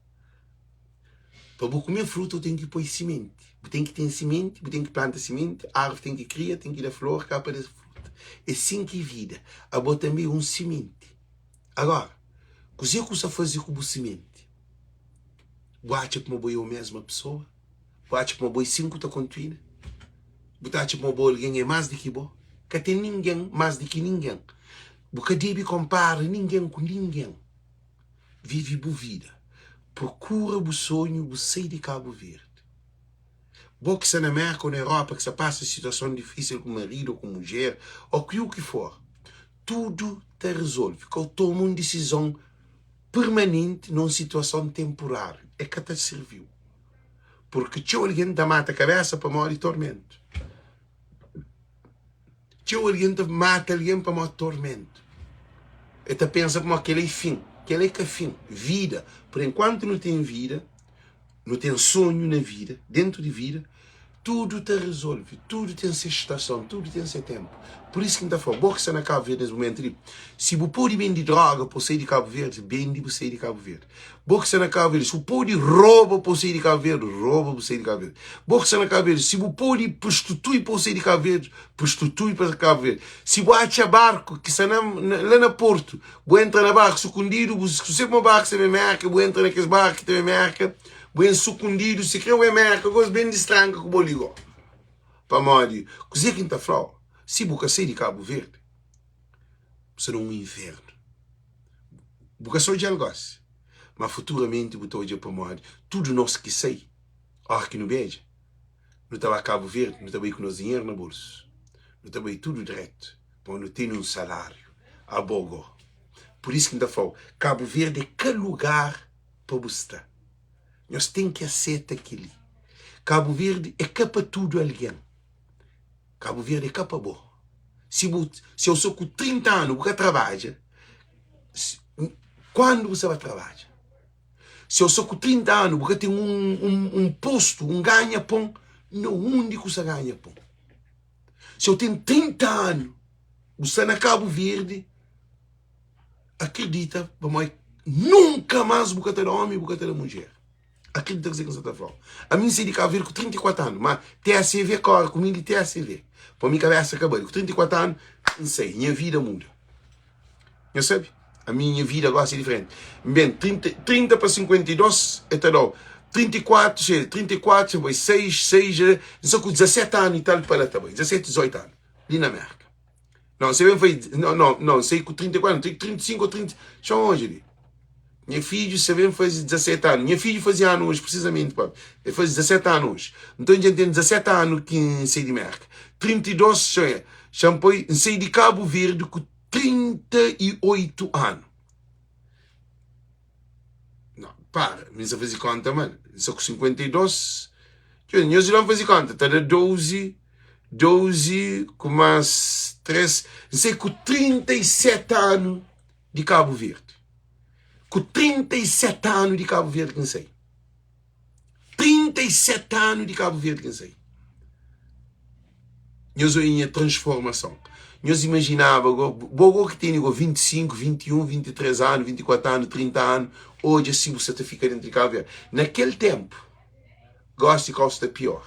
Para comer fruta eu tenho que pôr semente. Eu tenho que ter semente, eu tenho que plantar semente, a árvore tem que criar, tem que dar flor, capa da fruta. É assim que é vida. A boa também é um semente. Agora, o que você fazer com a semente? Você acha que uma boa é a mesma pessoa? Você acha que uma boa é 5 da contínua? Você acha que uma boa alguém é mais do que boa? Que tem ninguém mais do que ninguém. Você deve comparar ninguém com ninguém. Vive boa vida. Procura o sonho, você de Cabo Verde. Você que está na América ou na Europa, que você passa situação difícil com o marido ou com a mulher, ou o que for, tudo te resolve. Que eu tomo uma decisão permanente numa situação temporária. É que te serviu. Porque tinha alguém que mata a cabeça para morrer de tormento. Tinha alguém que mata alguém para morrer de tormento. E te pensa como aquele é fim. Aquele é que é fim. Vida. Por enquanto não tem vida, não tem sonho na vida, dentro de vida, tudo te resolve, tudo tem sua estação, tudo tem seu tempo. Por isso que está falando, você está na Cabo Verde nesse momento, se você pode vender droga para sair de Cabo Verde, vende para sair de Cabo Verde. Você está na Cabo Verde, se você pode roubar para sair de Cabo Verde, rouba para sair de Cabo Verde. Você está na Cabo Verde, se você pode prostituir para sair de Cabo Verde, prostitui para Cabo Verde. Se você acha barco, que está lá na Porto, você entra na barco escondido, se você uma barco, você me marca, você entra naqueles barcos que tem marca, bem sucundido, se quer uma merda, gosto bem de estranca com o boligó. Para morrer. Coisa que está falando, se você sair de Cabo Verde, será um inferno. Você só já gosta. Mas futuramente, você vai para morrer. Tudo nós que sei, que não beija, não estava a Cabo Verde, não estava com o dinheiro na bolsa. Não estava tudo direto. Para não ter um salário. A bogo. Por isso que está falando, Cabo Verde é que lugar para você estar. Nós temos que aceitar aquilo. Cabo Verde é capa tudo alguém. Cabo Verde é capa boa. Se eu sou com 30 anos, você trabalha, quando você vai trabalhar? Se eu sou com 30 anos, você tem um posto, um ganha-pão, não onde você ganha-pão. Se eu tenho 30 anos, você na Cabo Verde, acredita, nunca mais você terá homem, você terá mulher. Acredita que você está falando. A mim sei de Cabo Verde com 34 anos, mas THCV corre comigo de THCV. Para minha cabeça acabou. Com 34 anos, não sei, minha vida muda. Não sabe? A minha vida agora é diferente. Bem, 30 para 52, então, 34, depois 6, só com 17 anos e tal para lá também, 17, 18 anos, ali na América. Não, você foi, não, sei com 34, 35 ou 30, já hoje ali. Minha filha, você vem fazer 17 anos. Minha filha fazia anos hoje, precisamente, pá. Ele faz 17 anos hoje. Então, a gente tem 17 anos que sei de América. 32, já foi, sei de Cabo Verde com 38 anos. Não, para, me fazer conta, mano. Só com 52. Nós não fazer conta, tá de 12, com mais 3, sei com 37 anos de Cabo Verde. Com 37 anos de Cabo Verde, quem sei. 37 anos de Cabo Verde, quem sei. Nós em transformação. Nós imaginava, que tem 25, 21, 23 anos, 24 anos, 30 anos, hoje assim você fica dentro de Cabo Verde. Naquele tempo, gosto de está pior.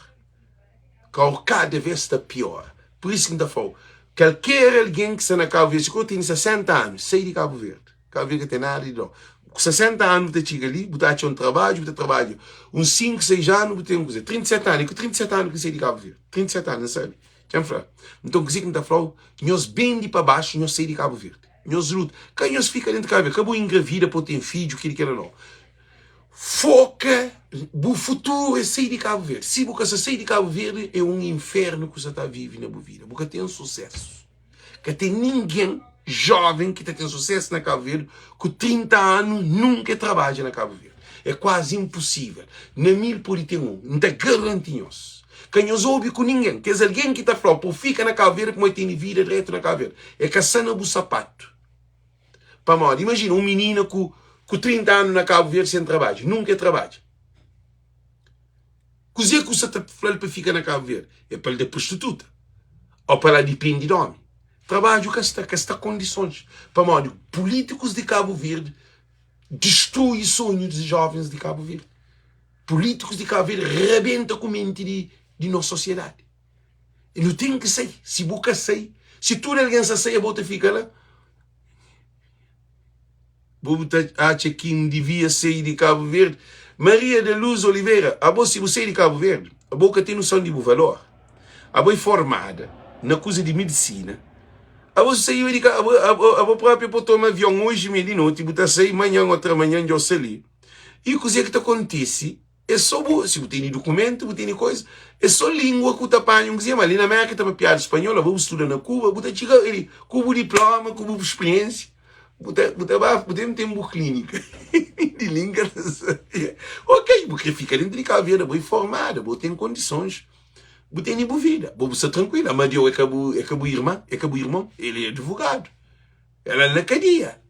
Cada vez está pior. Por isso que ainda falo, qualquer alguém que está na Cabo Verde, que tem 60 anos, sai de Cabo Verde. Cabo Verde tem nada de não. Com 60 anos, você chega ali, você um trabalho, você trabalha. Uns 5, 6 anos, você tem um coisa. 37 anos, com 37 anos que sai de Cabo Verde. 37 anos, sabe? Então, que ainda falo, nós bem de para baixo, nós sai de Cabo Verde. Nós luta. Quem nós fica dentro de Cabo Verde, acabou engravida para ter filho, que ele quer não. Foca, o futuro é sair de Cabo Verde. Se você sair de Cabo Verde, é um inferno que você está vivendo na vida. Porque tem um sucesso. Que tem ninguém jovem que tem sucesso na Cabo Verde, com 30 anos, nunca trabalha na Cabo Verde. É quase impossível. Na 1000 por ter um. Não te garantimos. Quem os ouve com ninguém. Quer dizer, alguém que está falando, pô, fica na Cabo Verde, como tem vida direto na Cabo Verde. É caçando o sapato. Para mal, imagina um menino com 30 anos na Cabo Verde sem trabalho. Nunca trabalha. Così que você está falando para ficar na Cabo Verde? É para de prostituta. Ou para depender de homem. Trabalho que está condições. Para mal, políticos de Cabo Verde destruem sonhos de jovens de Cabo Verde. Políticos de Cabo Verde rebentam com a mente de nossa sociedade. E não tem que sair. Se boca sai, se tudo alguém sai, a bota fica lá. Você acha que devia sair de Cabo Verde? Maria de Luz Oliveira, a boa se você sair de Cabo Verde, a boca tem noção de valor. A boa é formada na coisa de medicina. A boa saiu de Cabo Verde, a boa própria para tomar avião hoje, meia de noite, e sair amanhã, outra manhã, de ali. E o que acontece é só, se você tem documento, você tem coisa, é só língua que você apanha. Mas ali na América tem uma piada espanhola, você estuda na Cuba, você chega ali, com o diploma, com a experiência, você tem uma clínica de língua. Ok, porque fica dentro de Cabo Verde, você é formada, você tem condições, você tem vida, você está tranquila. Mas eu é que o irmão, ele é advogado, ela é na cadeia.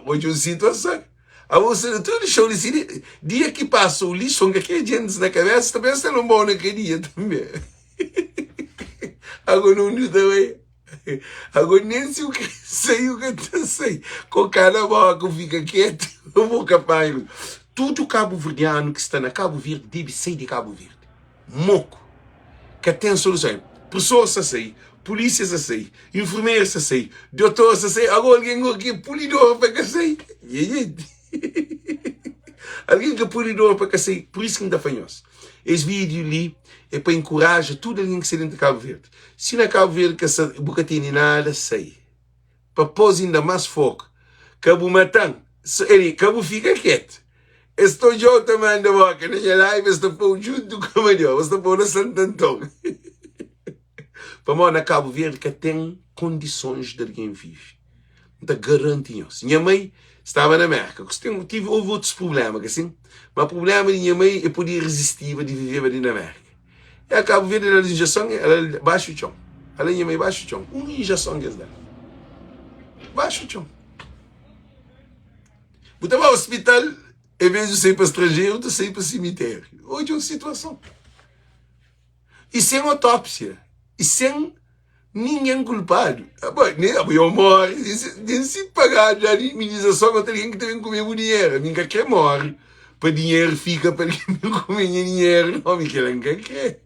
Hoje eu sinto assim. A você tudo show de dia que passa o lixo que aqui gente na cabeça também está no bom naquele dia também. Agora não dá também. Agora nem se o que sei o que está sei. Com cada boca fica quieto, eu vou capaz. Tudo cabo-verdiano que está na Cabo Verde deve sair de Cabo Verde. Moco. Que tem solução. Pessoas a sair. Polícias a sair, enfermeiros a sair, doutores a sair, agora alguém aqui, polidor para que sair. Alguém que é polidor para que sair, por isso que ainda fanhoso. Esse vídeo ali é para encorajar tudo alguém que sai dentro de Cabo Verde. Se na Cabo Verde que essa boca tem nada, sai. Para pôr ainda mais foco. Cabo matando, cabo fica quieto. Estou eu também da boca, na minha live, estou por junto com a melhor, estou por na Santo Antônio. Para na Cabo Verde que tem condições de alguém vive. Então garantimos. Minha mãe estava na América. Houve outros problemas, assim. Mas o problema de minha mãe é poder resistir de viver ali na América. E a Cabo Verde, ela injeção, ela baixa o chão. Ela minha mãe baixa o chão. Uma injeção que é dela. Baixa o chão. Você vai ao hospital, em vez de sair para estrangeiro, você sai para cemitério. Hoje é uma situação. E sem autópsia. E sem ninguém culpado. Eu morro, nem se pagar a imunização, eu tenho que também comer o dinheiro. Ninguém quer morrer para dinheiro fica para que não comer dinheiro. Não, me querem que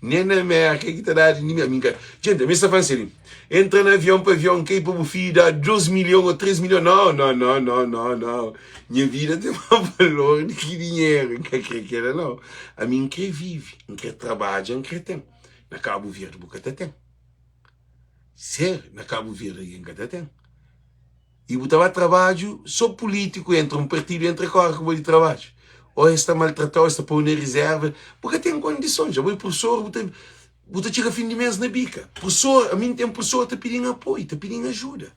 nem na merda que está dando nem a mim. Gente, me está fazendo. Entra no avião para avião, que para o filho dá 12 milhões ou 3 milhões. Não. Minha vida tem mais valor do que dinheiro. Que era não. A mim que vive, que trabalha, que tem. Na Cabo Verde, porque tem. Ser na Cabo Verde, que tem. E o trabalho, só político, entra um partido, entra com o trabalho. Ou está maltratado, está por uma reserva, porque tem condições. Já vou professor, você chega fim de mês na bica. Professor, a mim tem professor te pedindo apoio, te pedindo ajuda.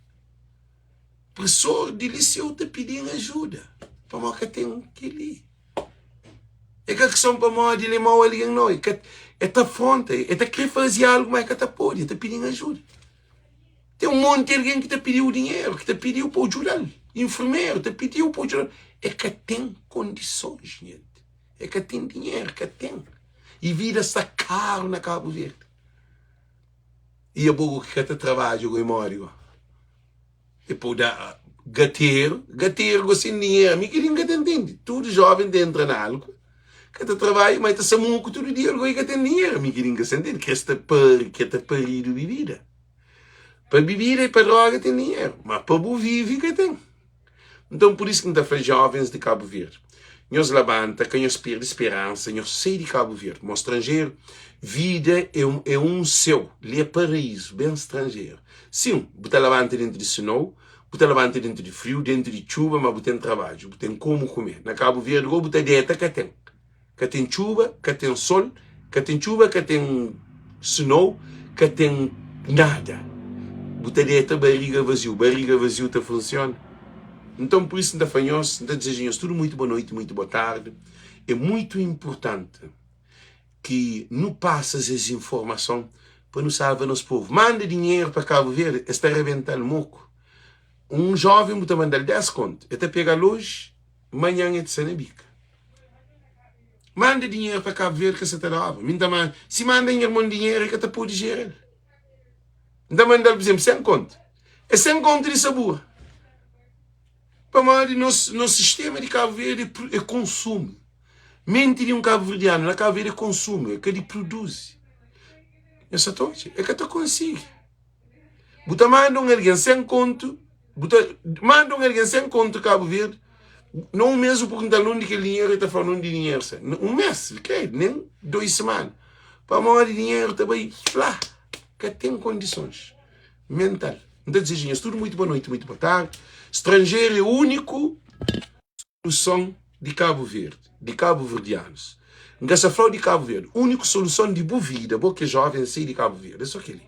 Professor de liceu te pedindo ajuda. Para mim que tem que ali. É que a questão para mim de limar alguém não. É que tá fronte, é que quer fazer algo, mas que tá pode, te pedindo ajuda. Tem um monte de alguém que te pediu dinheiro, que te pediu para ajudar. Enfermeiro, te pediu para ajudar. É que tem condições, gente. É que tem dinheiro, que tem. E vida está caro na Cabo Verde. E a boca que te trabalha, o memório. E por dar gateiro sem dinheiro. Me querem que te entende. Tudo jovem entra na algo. Que te trabalha, mas te samuco todo dia, algo que tem dinheiro. Me querem que se entende. Que te parido de vida. Para beber e para droga tem dinheiro, mas para viver que tem. Então por isso que nós faz jovens de Cabo Verde. Nós levanta, que nós perde esperança, nós sai de Cabo Verde. Mas estrangeiro, vida é um céu, é paraíso, bem estrangeiro. Sim, você levanta dentro de snow, você levanta dentro de frio, dentro de chuva, mas você tem trabalho, você tem como comer. Na Cabo Verde, você tem dieta que tem. Que tem chuva, que tem sol, que tem chuva, que tem snow, que tem nada. Botar dieta barriga vazio te funciona. Então por isso ainda fanhos, ainda desejamos tudo muito boa noite, muito boa tarde. É muito importante que não passes essa informação para não salvar nosso povo. Manda dinheiro para Cabo Verde, está arrebentando moco. Um jovem você manda 10 conto, até pegar hoje, amanhã é de Sanabica. Manda dinheiro para Cabo Verde que você está dava. Se manda dinheiro é que você pode gerar. Então, mandar, por exemplo, 100 conto. É 100 conto de sabor. Para nosso sistema de Cabo Verde é consumo. Mente de um cabo-verdiano, na Cabo Verde é consumo, é que ele produz. Essa toque, é que tu consegue. Você manda alguém 100 conto, manda alguém 100 conto Cabo Verde, não mesmo porque está falando de que dinheiro está falando de dinheiro. Um mês, ok? Nem 2 semanas. Para mandar dinheiro também, lá. Que tem condições mental. Então, desejinhas, tudo muito boa noite, muito boa tarde. Estrangeiro é o único solução de Cabo Verde, de cabo-verdianos. Nessa flor de Cabo Verde, única solução de boa vida, porque jovem sai de Cabo Verde, é só aquele.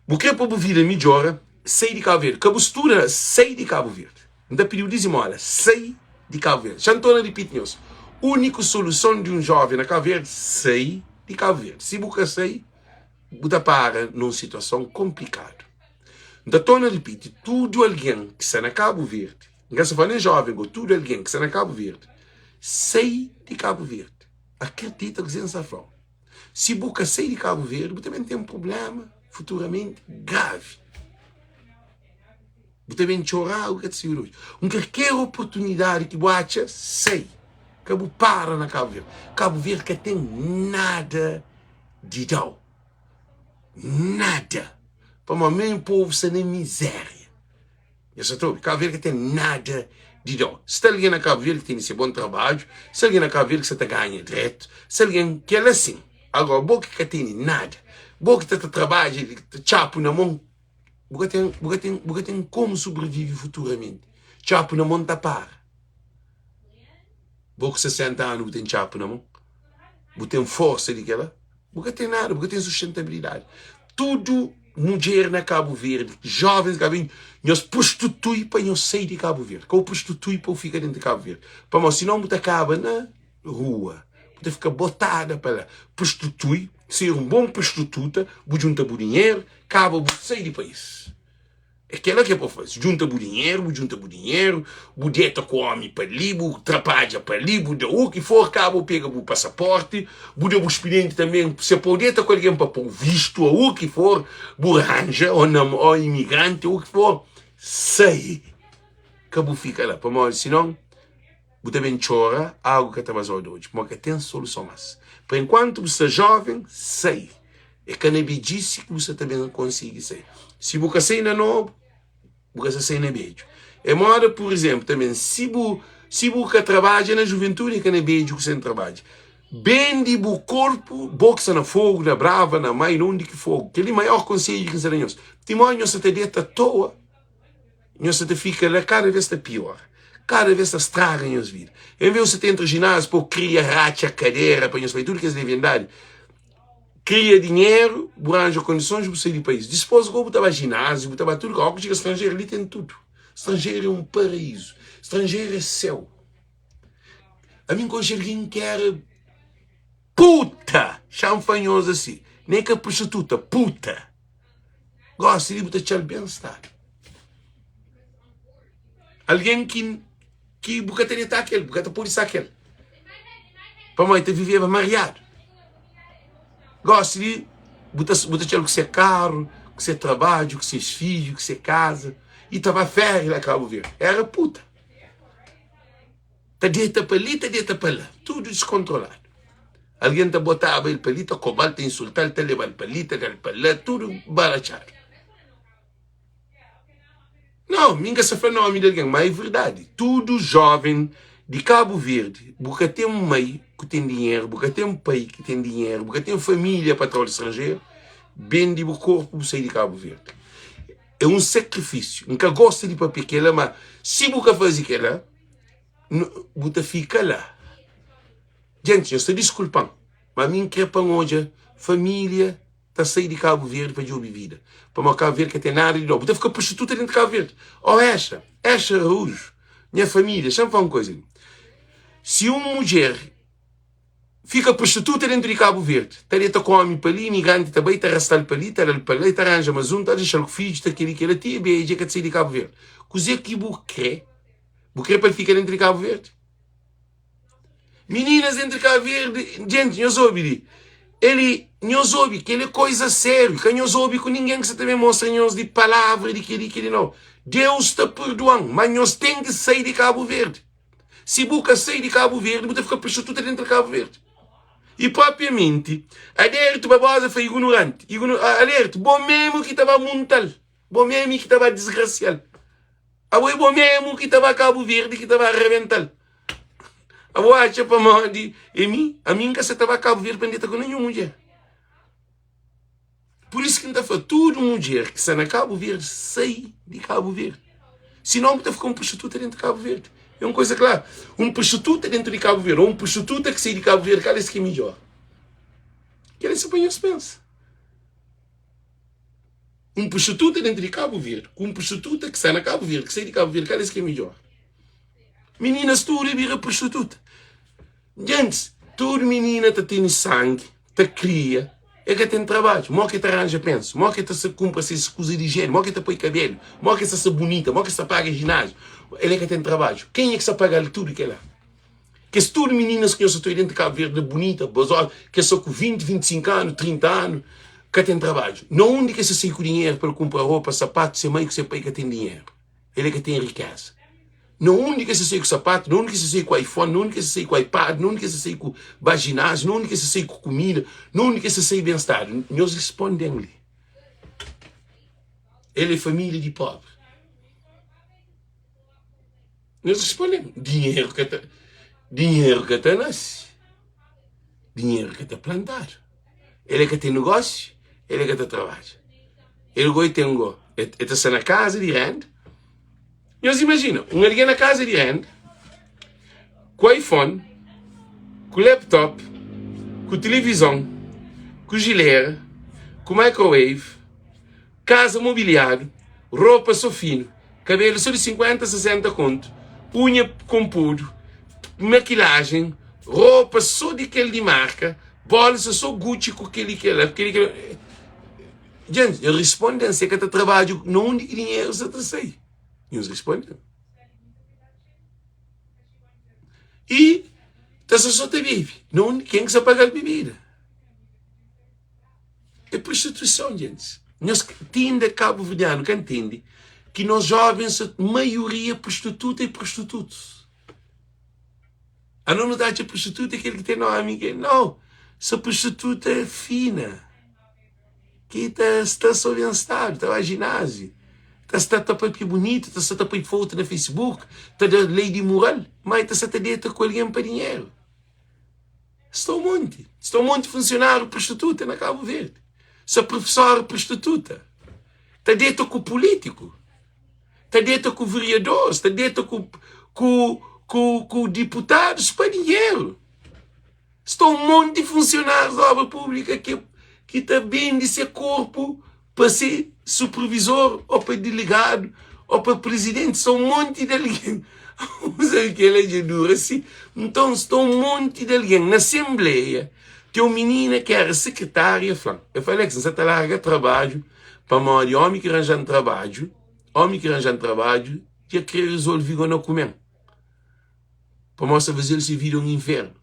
Porque para boa vida melhora, sai de Cabo Verde. Que a postura sai de Cabo Verde. Então, periodismo, olha, sai de Cabo Verde. Já estou a repetir, única solução de um jovem na Cabo Verde, sai de Cabo Verde. Se você sai, você para numa situação complicada. Então, torna a repetir, tudo alguém que está na Cabo Verde, não se fala em jovem, tudo alguém que está na Cabo Verde, sai de Cabo Verde. Acredita que você fala. Se você sai de Cabo Verde, você também tem um problema futuramente grave. Você também chorar o que você hoje. Qualquer oportunidade que você acha, sai. Que você para na Cabo Verde. Cabo Verde que tem nada de dar. Nada. Para o meu povo ser nem miséria. Essa Cabo Verde que tem nada de dó. Se tem alguém na Cabo Verde que tem esse bom trabalho, se alguém na Cabo Verde que você ganha direto, se alguém que é assim. Agora, boca que tem nada. Boca que trabalha, chapo na mão. Boca tem como sobreviver futuramente. Chapo na mão tapar. Boca 60 anos tem chapo na mão. Boca tem força de aquela. Boca tem nada, boca tem sustentabilidade. Tudo mulher na Cabo Verde, jovens Cabo Verde, nós prostitui para nós sair de Cabo Verde. Que eu prostitui para eu ficar dentro de Cabo Verde. Para nós, se não você acaba na rua, você fica botada para lá. Prostitui, ser um bom prostituta, você junta o dinheiro, acaba, você sai do país. É aquela que é para fazer. Junta o dinheiro, o dieta come para ali, o trabalha para ali, o que for, acaba, pega o passaporte, o expediente também, se pode com alguém para pôr visto, ou o que for, burranja, ou imigrante, ou o que for, sai. Acabou, fica lá, para nós, senão, você também chora algo que está mais hoje, porque tem solução mais. Por enquanto você é jovem, sei. É que não disse que você também não consegue sair. Se você sai na novo, você sai na beijo. É moda, por exemplo, também, se você trabalha na juventude, é que não beijo que você trabalha. Bem de o corpo, boxa na fogo, na brava, na mãe, não de que fogo. Aquele maior conselho que você tem. Timóteo, você te deita à toa, você te fica lá, cada vez está pior. Cada vez estraga em vidas. Em vez de você ter entre ginásio, para criar racha, cadeira, para nós, tudo que é verdade. Cria dinheiro, arranja condições de sair do país. Depois, como estava ginásio, estava tudo, o que chega estrangeiro ali tem tudo. Estrangeiro é um paraíso. Estrangeiro é céu. A mim, quando alguém quer puta, chanfanhosa assim, nem que a prostituta, puta, gosta de botar bem-estar. Alguém que bucataria está aquele, bucata polícia aquele. Para mãe, te vivia mariado. Gosta de botar que você é caro, que você trabalha, que você é filho, que você casa. E estava férias lá, Cabo Verde. Era puta. Está dieta para ali, está dieta para lá. Tudo descontrolado. Alguém te botava ele para ali, te cobrar, te insultar, te levar para ali, te dar para lá, tudo barachado. Não, minha se foi nome de alguém, mas é verdade. Tudo jovem de Cabo Verde, porque tem um mãe que tem dinheiro, porque tem um pai que tem dinheiro, porque tem uma família para trabalhar estrangeiro, bem de o corpo para sair de Cabo Verde. É um sacrifício. Nunca gosta de papel que ela, mas se você faz aquilo, você fica lá. Gente, eu estou desculpando, mas a mim quer para hoje, família, está sair de Cabo Verde para viver vida. Para uma Cabo Verde que tem nada de novo. Você fica prostituta dentro de Cabo Verde. Ou esta Araújo, minha família, deixa-me falar uma coisa. Se uma mulher fica prostituta dentro de Cabo Verde, está com homem para ali, imigrante também, está arrastado para ali, está para lá, está arranja mais um, está a deixar o filho, está aquele que ela tinha, beija que sair de Cabo Verde. Coisa que você quer? Você quer para ficar dentro de Cabo Verde? Meninas dentro de Cabo Verde, gente, não soube. Ele não soube que ele é coisa séria, que não soube com ninguém que você também mostra nós de palavra, de que não. Deus está perdoando, mas nós temos que sair de Cabo Verde. Se você sair de Cabo Verde, você fica prostituta dentro de Cabo Verde. E propriamente, alerta babosa foi ignorante. Alerta, bom mesmo que estava montal, bom mesmo que estava desgraciado. Agora bom mesmo que estava Cabo Verde, que estava arrebental. Agora acha para mim, a mim que você estava Cabo Verde, pendeta com nenhuma mulher. Por isso que não está falando, tudo mulher que está na Cabo Verde, sai de Cabo Verde. Senão você fica um prostituta dentro de Cabo Verde. É uma coisa clara. Um prostituta dentro de Cabo Verde, ou um prostituta que sai de Cabo Verde, cara, esse que é melhor. Que ele se põe a pensa. Um prostituta dentro de Cabo Verde, com um prostituta que está na Cabo Verde, que sai de Cabo Verde, cara, esse que é melhor. Meninas, tudo vira prostituta. Gente, toda menina tem sangue, te cria, é que tem trabalho. Mó que te arranja penso, mó que te se cumpra se escusa de higiene, mó que te põe cabelo, mó que se bonita, mó que se paga ginásio. Ele é que tem trabalho. Quem é que se paga tudo que é lá? Que se todas meninas que eu estou dentro de Cabo Verde, bonita, bozosa, que só com 20, 25 anos, 30 anos, que tem trabalho. Não onde que se sai com dinheiro para comprar roupa, sapato, se mãe que você pai que tem dinheiro. Ele é que tem riqueza. Não onde que se sai com sapato, não onde que se sai com iPhone, não onde que se sai com iPad, não onde que se sai com ginásio, não onde que se sai com comida, não onde que se sai bem-estar. Nós respondemos-lhe. Ele é família de pobre. Nós respondemos. Dinheiro que está nasce. Dinheiro que está plantado. Ele é que tem negócio, ele é que está trabalho. Ele tem um ele está na casa de renda. Nós imaginam, alguém na casa de renda, com iPhone, com laptop, com televisão, com geleira, com microwave, casa mobiliário, roupa só fino, cabelo só de 50, 60 conto, unha com pudo, maquilagem, roupa só de aquele de marca, bolsa só Gucci com aquele que ela. Gente, eu respondo a você que eu trabalho, não onde dinheiro você está saindo. E uns respondem. E só te vive. Não, quem que se paga a bebida? É prostituição, gente. Nós tende Cabo Verdeano, que entende que nós jovens, a maioria prostituta e prostitutos. A não notar que a prostituta é aquele que tem nome. Não, essa prostituta é fina. Que está sob estado, está a ginásio. Está tapando bonito, está tapando foto no Facebook, está da lei de moral, mas está dentro com alguém para dinheiro. Está um monte de funcionário prostituta na Cabo Verde. Essa professora prostituta. Está dentro com o político. Está dentro com o vereador, está dentro com deputados para dinheiro. Está um monte de funcionários da obra pública que está bem de ser corpo para ser supervisor, ou para delegado, ou para presidente. São um monte de alguém. Sabe que ela é dura assim? Então, estão um monte de alguém na Assembleia. Tem uma menina que era secretária. Eu falei que você está larga trabalho para morrer homem que arranjando trabalho. Homem que arranjando trabalho, já quer resolver o não comer. Para mostrar fazer ele se vira um inferno.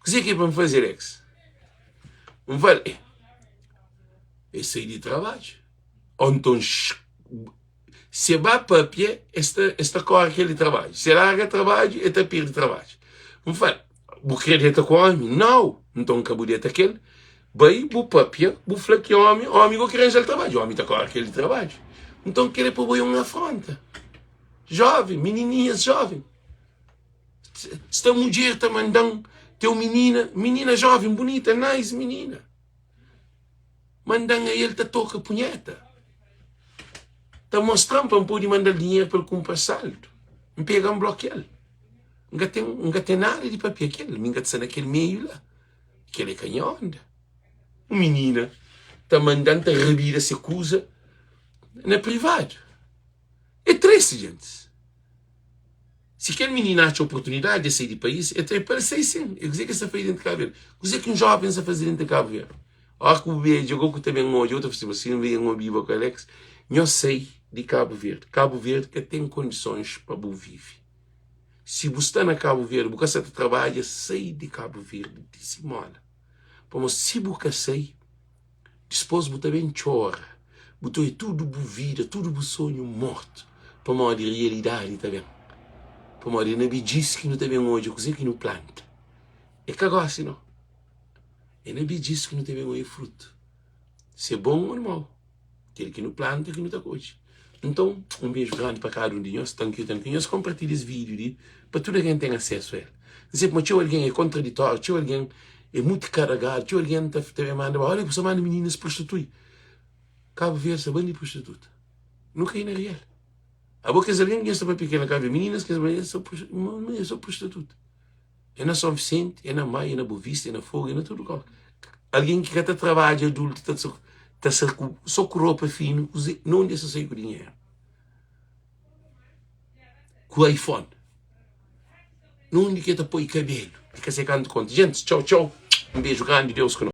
O que é que é para me fazer, ex? Me fala, eu saí de trabalho. Então, se vai para pé, esta corre aquele trabalho. Se larga trabalho, esta perde trabalho. Me fala, vou querer estar com homem? Não. Então, acabou de estar aquele. Vai, vou para pé, vou falar que homem vou querer arranjar trabalho. Homem está com aquele trabalho. Então, querer para boi uma afronta. Jovem, menininhas jovem. Se a mulher está mandando, tem uma menina jovem, bonita, nice menina. Mandando a ele te toca punheta. Está mostrando para não poder mandar dinheiro para ele comprar saldo. Me pega um bloco ele. Não tem nada de papel aquele. Me engata naquele meio lá. Aquele é canhonda. Uma menina está mandando a revira se acusa na privado. É triste, gente. Se aquele menino acha a oportunidade de sair do país, é para sair sim. Eu dizer que está fazendo de Cabo Verde. Eu dizer que um jovem está fazendo de Cabo Verde. Olha que o bebê jogou com também um outro festival, se não veio uma biba com o Alex. Eu sei de Cabo Verde. Cabo Verde que tem condições para viver. Se você está na Cabo Verde, você trabalha, sai de Cabo Verde, disse mola. Mas se você sai, depois você também chora. Você é tudo vida, tudo sonho morto. Para uma realidade também. Para uma realidade diz que não tem hoje, coisa que não planta. É cagou assim, não. E não diz que não tem hoje fruto. Se é bom ou mal. Aquele que não planta, que não está hoje. Então, um beijo grande para cada um de nós. Thank you. Nós compartilhamos esse vídeo para todo alguém tem acesso a ele. Sempre, mas se alguém é contraditório, se alguém é muito carregado, se alguém está manda, olha, você manda meninas prostituir. Cabo Verde, essa banda de prostituta. Nunca é na real. A boca é alguém que está para pequena Cabo Verde. Meninas que são prostituta. É na São Vicente, é na Maia, é na Boa Vista, é na Fogo, é na tudo lugar. Alguém que está trabalho adulto, está só com roupa fina, não deixa sair com dinheiro. Com o iPhone. Não deixa pôr cabelo. Fica secando conta. Gente, tchau, tchau. Um beijo grande, Deus conosco.